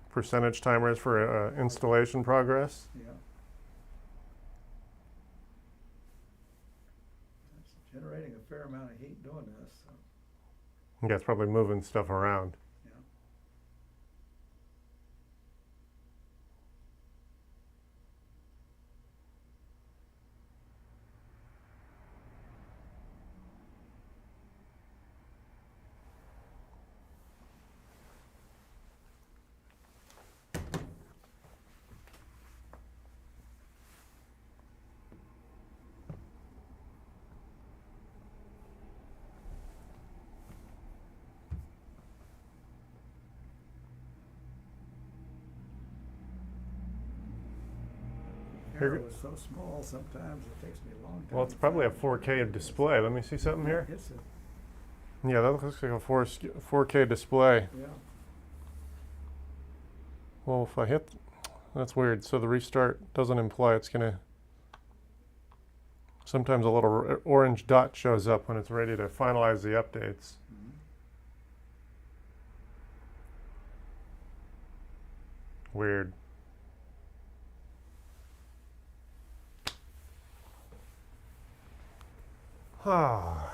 Speaker 2: Percentage timers for installation progress.
Speaker 1: Yeah. It's generating a fair amount of heat doing this. So,
Speaker 2: Yeah, it's probably moving stuff around.
Speaker 1: yeah.
Speaker 2: Here-
Speaker 1: Arrow is so small, sometimes it takes me a long time.
Speaker 2: Well, it's
Speaker 1: to
Speaker 2: probably a
Speaker 1: find
Speaker 2: 4K display. Let me see something here.
Speaker 1: It's a,
Speaker 2: Yeah, that looks like a 4K display.
Speaker 1: yeah.
Speaker 2: Well, if I hit, that's weird. So the restart doesn't imply it's gonna. Sometimes a little orange dot shows up when it's ready to finalize the updates.
Speaker 1: Mhm.
Speaker 2: Weird. Ah.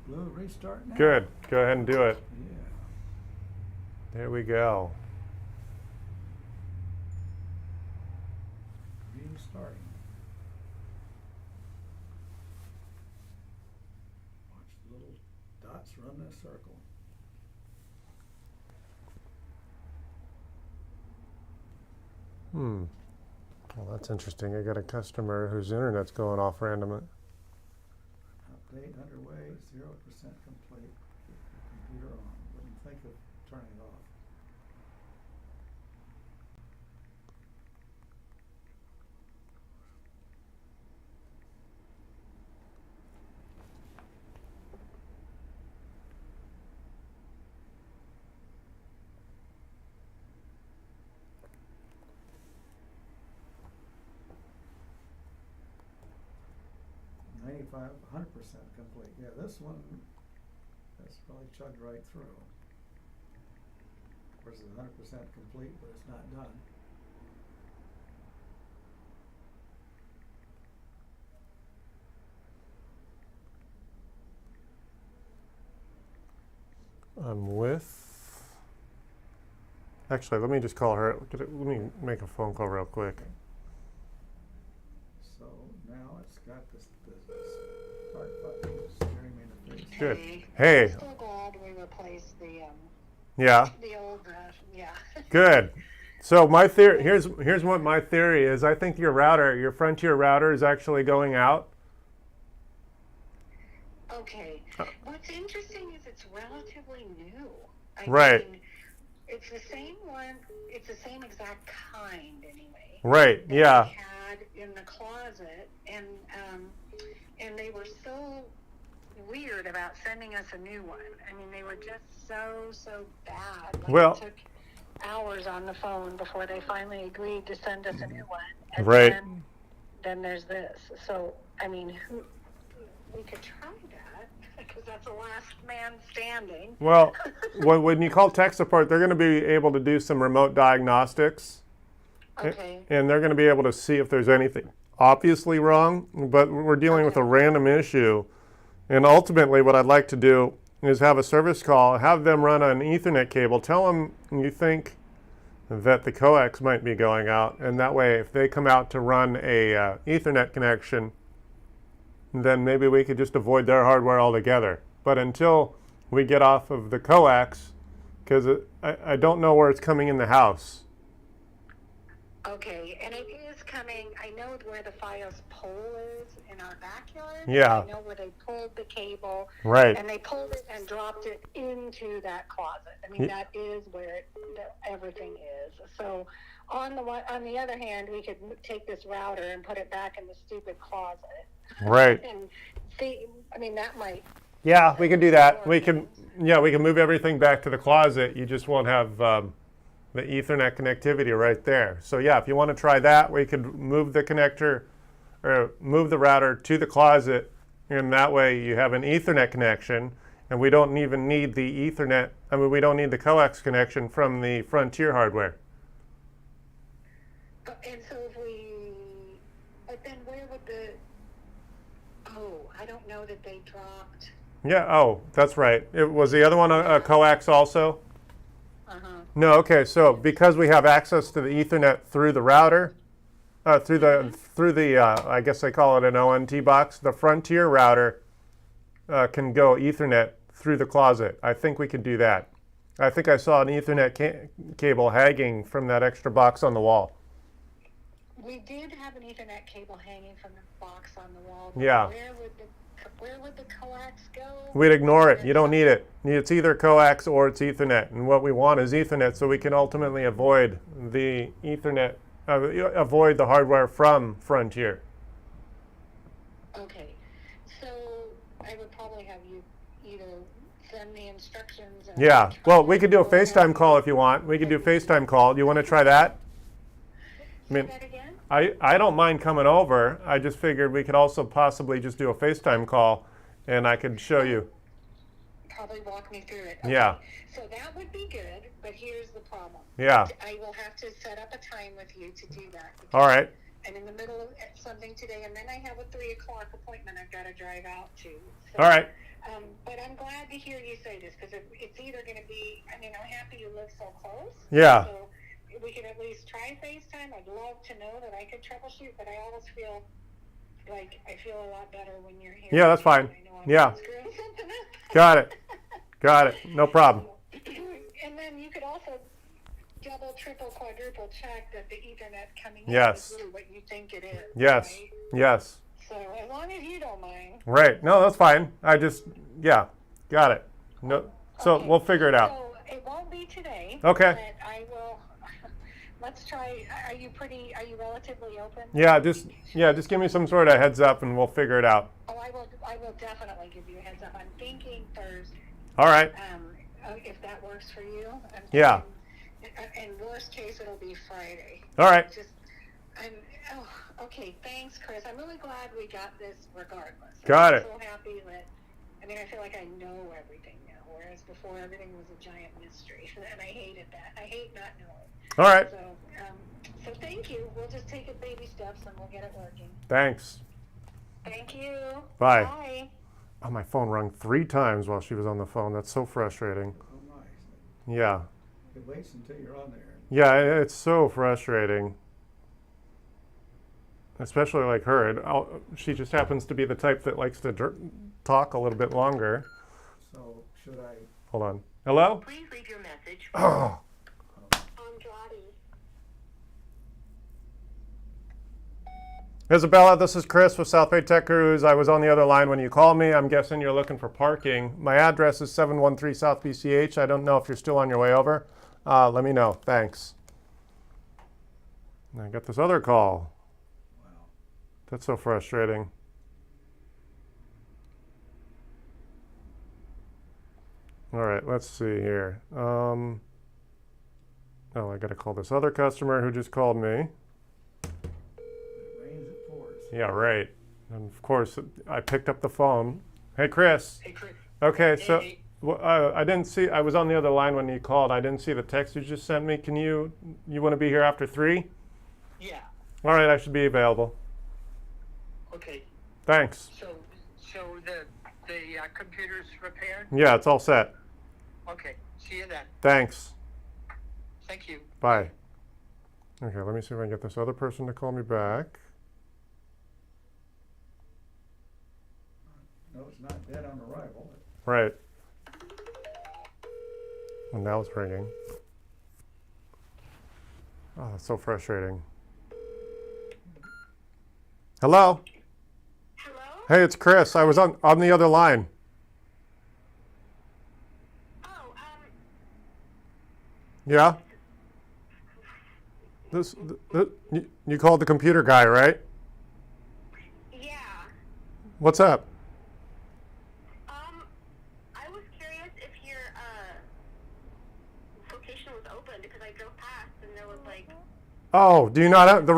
Speaker 1: Blue, restart now.
Speaker 2: Good. Go ahead and do it.
Speaker 1: Yeah.
Speaker 2: There we go.
Speaker 1: Green starting. Watch the little dots run the circle.
Speaker 2: Well, that's interesting. I got a customer whose internet's going off randomly.
Speaker 1: Update underway, 0% complete. Keep your computer on. Wouldn't think of turning it off. $95, 100% complete. Yeah, this one, that's probably chugged right through. Of course, it's 100% complete, but it's not done.
Speaker 2: I'm with. Actually, let me just call her. Let me make a phone call real quick.
Speaker 1: So now it's got this start button staring me in the face.
Speaker 2: Good.
Speaker 3: Hey.
Speaker 2: Hey.
Speaker 3: I'm so glad we replaced
Speaker 2: Yeah.
Speaker 3: the old, yeah.
Speaker 2: Good. So my theory here's what my theory is. I think your Frontier router is actually going out.
Speaker 3: Okay. What's interesting is it's relatively new.
Speaker 2: Right.
Speaker 3: mean, it's the same one. It's the same exact kind, anyway.
Speaker 2: Right.
Speaker 3: That
Speaker 2: Yeah.
Speaker 3: we had in the closet, and they were so weird about sending us a new one. I mean, they were just so bad. Like,
Speaker 2: Well-
Speaker 3: it took hours on the phone before they finally agreed to send us a new one. And
Speaker 2: Right.
Speaker 3: then there's this. So, I mean, we could try that, because that's the last man standing.
Speaker 2: Well, when you call tech support, they're going to be able to do some remote diagnostics.
Speaker 3: Okay.
Speaker 2: And they're going to be able to see if there's anything obviously wrong, but we're dealing with a random issue. And ultimately, what I'd like to do is have a service call, have them run an Ethernet cable, tell them you think that the coax might be going out, and that way if they come out to run a Ethernet connection, then maybe we could just avoid their hardware altogether. But until we get off of the coax, because I don't know where it's coming in the house.
Speaker 3: Okay, and it is coming. I know where the FiOS pole is in our backyard.
Speaker 2: Yeah.
Speaker 3: I know where they pulled the cable.
Speaker 2: Right.
Speaker 3: And they pulled it and dropped it into that closet. I mean, that is where everything is. So, on the other hand, we could take this router and put it back in the stupid closet.
Speaker 2: Right.
Speaker 3: And see, I mean, that might.
Speaker 2: Yeah, we can do that. We can move everything back to the closet. You just won't have the Ethernet connectivity right there. So yeah, if you want to try that, we could move the connector or move the router to the closet, and that way you have an Ethernet connection, and we don't even need the Ethernet. I mean, we don't need the coax connection from the Frontier hardware.
Speaker 3: And so but then where would I don't know that they dropped.
Speaker 2: Yeah. Oh, that's right. Was the other one a coax also? No, okay, so because we have access to the Ethernet through the router, through the I guess they call it an ONT box, the Frontier router can go Ethernet through the closet. I think we can do that. I think I saw an Ethernet cable hanging from that extra box on the wall.
Speaker 3: We did have an Ethernet cable hanging from the box on the wall.
Speaker 2: Yeah.
Speaker 3: Where would the coax go?
Speaker 2: We'd ignore it. You don't need it. It's either coax or it's Ethernet. And what we want is Ethernet so we can ultimately avoid the Ethernet, avoid the hardware from Frontier.
Speaker 3: Okay. So I would probably have you either send the instructions. And
Speaker 2: Yeah. Well, we could do a FaceTime call if you want. We could do a FaceTime call. Do you want to try that? I
Speaker 3: Say
Speaker 2: mean,
Speaker 3: that again?
Speaker 2: I don't mind coming over. I just figured we could also possibly just do a FaceTime call, and I could show you.
Speaker 3: Probably walk me through it.
Speaker 2: Yeah.
Speaker 3: So that would be good, but here's the problem.
Speaker 2: Yeah.
Speaker 3: I will have to set up a time with you to do that.
Speaker 2: All right.
Speaker 3: I'm in the middle of something today, and then I have a 3 o'clock appointment I've got to drive out to. So,
Speaker 2: All right.
Speaker 3: but I'm glad to hear you say this, because it's either going to be, I mean, I'm happy you live so close.
Speaker 2: Yeah.
Speaker 3: So we could at least try FaceTime. I'd love to know that I could troubleshoot, but I always feel like I feel a lot better when you're here.
Speaker 2: Yeah, that's fine.
Speaker 3: I know I'm
Speaker 2: Yeah.
Speaker 3: not screwing something up.
Speaker 2: Got it. Got it. No problem.
Speaker 3: And then you could also double, triple, quadruple check that the Ethernet coming
Speaker 2: Yes.
Speaker 3: in is really what you think it is.
Speaker 2: Yes.
Speaker 3: Right?
Speaker 2: Yes.
Speaker 3: So as long as you don't mind.
Speaker 2: Right. No, that's fine. I just, yeah. Got it. No. So
Speaker 3: Okay.
Speaker 2: we'll figure it out.
Speaker 3: So it won't be today.
Speaker 2: Okay.
Speaker 3: But I will. Let's try. Are you relatively open?
Speaker 2: Yeah. Just give me some sort of heads up, and we'll figure it out.
Speaker 3: Oh, I will definitely give you a heads up. I'm thinking Thursday.
Speaker 2: All right.
Speaker 3: If that works for you.
Speaker 2: Yeah.
Speaker 3: And worst case, it'll be Friday.
Speaker 2: All right.
Speaker 3: Okay. Thanks, Chris. I'm really glad we got this regardless.
Speaker 2: Got it.
Speaker 3: I'm so happy that, I feel like I know everything now, whereas before everything was a giant mystery, and I hated that. I hate not knowing.
Speaker 2: All right.
Speaker 3: So thank you. We'll just take it baby steps, and we'll get it working.
Speaker 2: Thanks.
Speaker 3: Thank you.
Speaker 2: Bye.
Speaker 3: Bye.
Speaker 2: Oh, my phone rang 3 times while she was on the phone. That's so frustrating.
Speaker 1: Oh, nice.
Speaker 2: Yeah.
Speaker 1: It waits until you're on there.
Speaker 2: Yeah, it's so frustrating. Especially like her. She just happens to be the type that likes to talk a little bit longer.
Speaker 1: So should I?
Speaker 2: Hold on. Hello?
Speaker 3: Please leave your message.
Speaker 2: Oh.
Speaker 3: Andrade.
Speaker 2: Isabella, this is Chris with South Bay Tech Gurus. I was on the other line when you called me. I'm guessing you're looking for parking. My address is 713 South BCH. I don't know if you're still on your way over. Let me know. Thanks. And I got this other call.
Speaker 1: Wow.
Speaker 2: That's so frustrating. All right, let's see here. Oh, I got to call this other customer who just called me.
Speaker 1: It rains, it pours.
Speaker 2: Yeah, right. And of course, I picked up the phone. Hey, Chris.
Speaker 4: Hey, Chris.
Speaker 2: Okay, so
Speaker 4: Hey.
Speaker 2: I didn't see. I was on the other line when you called. I didn't see the text you just sent me. Can you want to be here after 3?
Speaker 4: Yeah.
Speaker 2: All right, I should be available.
Speaker 4: Okay.
Speaker 2: Thanks.
Speaker 4: So the computer's repaired.
Speaker 2: Yeah, it's all set.
Speaker 4: Okay. See you then.
Speaker 2: Thanks.
Speaker 4: Thank you.
Speaker 2: Bye. Okay, let me see if I can get this other person to call me back.
Speaker 1: No, it's not dead on arrival.
Speaker 2: Right. And now it's ringing. Oh, that's so frustrating. Hello?
Speaker 3: Hello?
Speaker 2: Hey, it's Chris. I was on the other line.
Speaker 3: Oh,
Speaker 2: Yeah? You called the computer guy, right?
Speaker 3: yeah.
Speaker 2: What's up?
Speaker 3: I was curious if your location was open because I drove past and there was like.
Speaker 2: Oh, do you not have the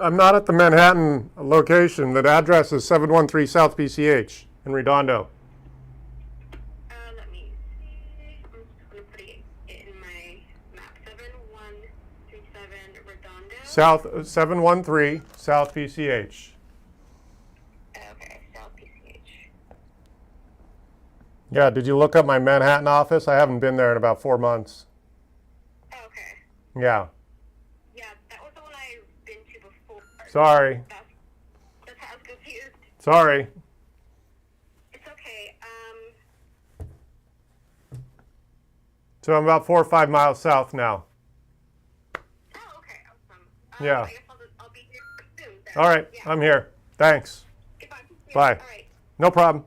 Speaker 2: I'm not at the Manhattan location. The address is 713 South BCH in Redondo.
Speaker 3: Let me see. I'm just gonna put it in my map. 7137 Redondo.
Speaker 2: South 713 South BCH.
Speaker 3: Okay, South PCH.
Speaker 2: Yeah, did you look up my Manhattan office? I haven't been there in about 4 months.
Speaker 3: Okay.
Speaker 2: Yeah.
Speaker 3: Yeah, that was the one I've been to before.
Speaker 2: Sorry.
Speaker 3: That's how I was confused.
Speaker 2: Sorry.
Speaker 3: It's okay.
Speaker 2: So I'm about 4 or 5 miles south now.
Speaker 3: Oh, okay, awesome.
Speaker 2: Yeah.
Speaker 3: I guess I'll be here soon. Then.
Speaker 2: All right,
Speaker 3: Yeah.
Speaker 2: I'm here. Thanks.
Speaker 3: Goodbye.
Speaker 2: Bye.
Speaker 3: All right.
Speaker 2: No problem.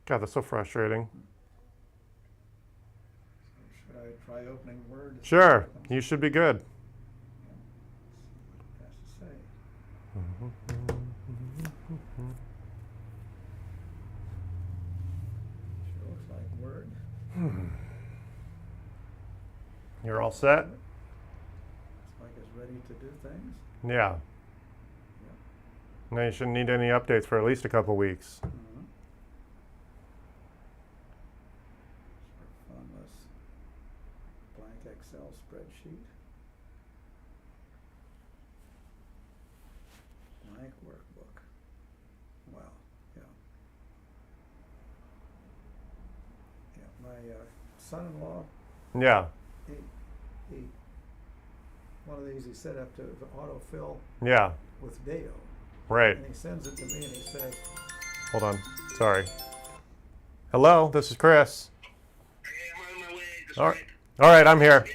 Speaker 2: God, that's so frustrating.
Speaker 1: Should I try opening Word?
Speaker 2: Sure, you should be good.
Speaker 1: Has to say.
Speaker 2: You're all set?
Speaker 1: Looks like it's ready to do things.
Speaker 2: Yeah. Now you shouldn't need any updates for at least a couple weeks.
Speaker 1: Mhm. Sort of funless blank Excel spreadsheet. Blank workbook. Wow, yeah. Yeah, my son-in-law,
Speaker 2: Yeah.
Speaker 1: he, one of these he set up to autofill
Speaker 2: Yeah.
Speaker 1: with Deo.
Speaker 2: Right.
Speaker 1: And he sends it to me and he says,
Speaker 2: Hold on. Sorry. Hello, this is Chris.
Speaker 5: Okay, I'm on my way. Just
Speaker 2: All right.
Speaker 5: wait.
Speaker 2: All right, I'm here.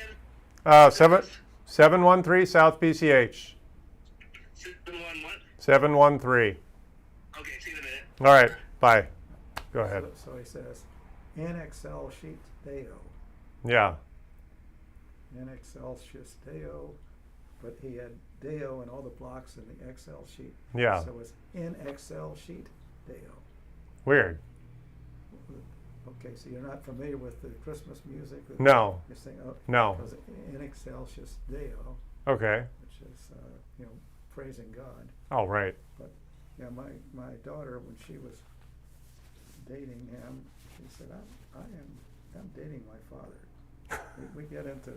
Speaker 5: Again?
Speaker 2: 713 South PCH.
Speaker 5: 7-1 what?
Speaker 2: 713.
Speaker 5: Okay, see you in a minute.
Speaker 2: All right. Bye. Go ahead.
Speaker 1: so he says, in Excel sheet Deo.
Speaker 2: Yeah.
Speaker 1: In Excel sheet Deo, but he had Deo and all the blocks in the Excel sheet.
Speaker 2: Yeah.
Speaker 1: So it's in Excel sheet Deo.
Speaker 2: Weird.
Speaker 1: Okay, so you're not familiar with the Christmas music? that
Speaker 2: No.
Speaker 1: You're saying, oh,
Speaker 2: No.
Speaker 1: because in Excel sheet Deo,
Speaker 2: Okay.
Speaker 1: which is, praising God.
Speaker 2: All right.
Speaker 1: But yeah, my daughter, when she was dating him, she said, I'm dating my father. we get into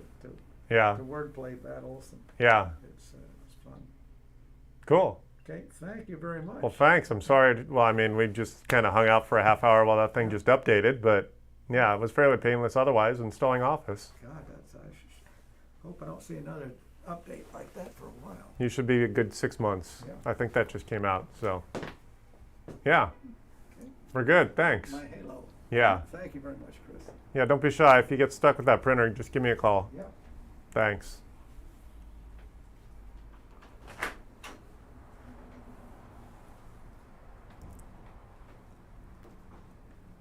Speaker 2: Yeah.
Speaker 1: the wordplay battles, and
Speaker 2: Yeah.
Speaker 1: it's fun.
Speaker 2: Cool.
Speaker 1: Okay, thank you very much.
Speaker 2: Well, thanks. I'm sorry. Well, I mean, we just kind of hung out for a half hour while that thing just updated, but yeah, it was fairly painless otherwise installing Office.
Speaker 1: God, hope I don't see another update like that for a while.
Speaker 2: You should be a good 6 months.
Speaker 1: Yeah.
Speaker 2: I think that just came out. So, yeah,
Speaker 1: Okay,
Speaker 2: we're good. Thanks.
Speaker 1: my halo.
Speaker 2: Yeah.
Speaker 1: Thank you very much, Chris.
Speaker 2: Yeah, don't be shy. If you get stuck with that printer, just give me a call.
Speaker 1: Yeah.
Speaker 2: Thanks.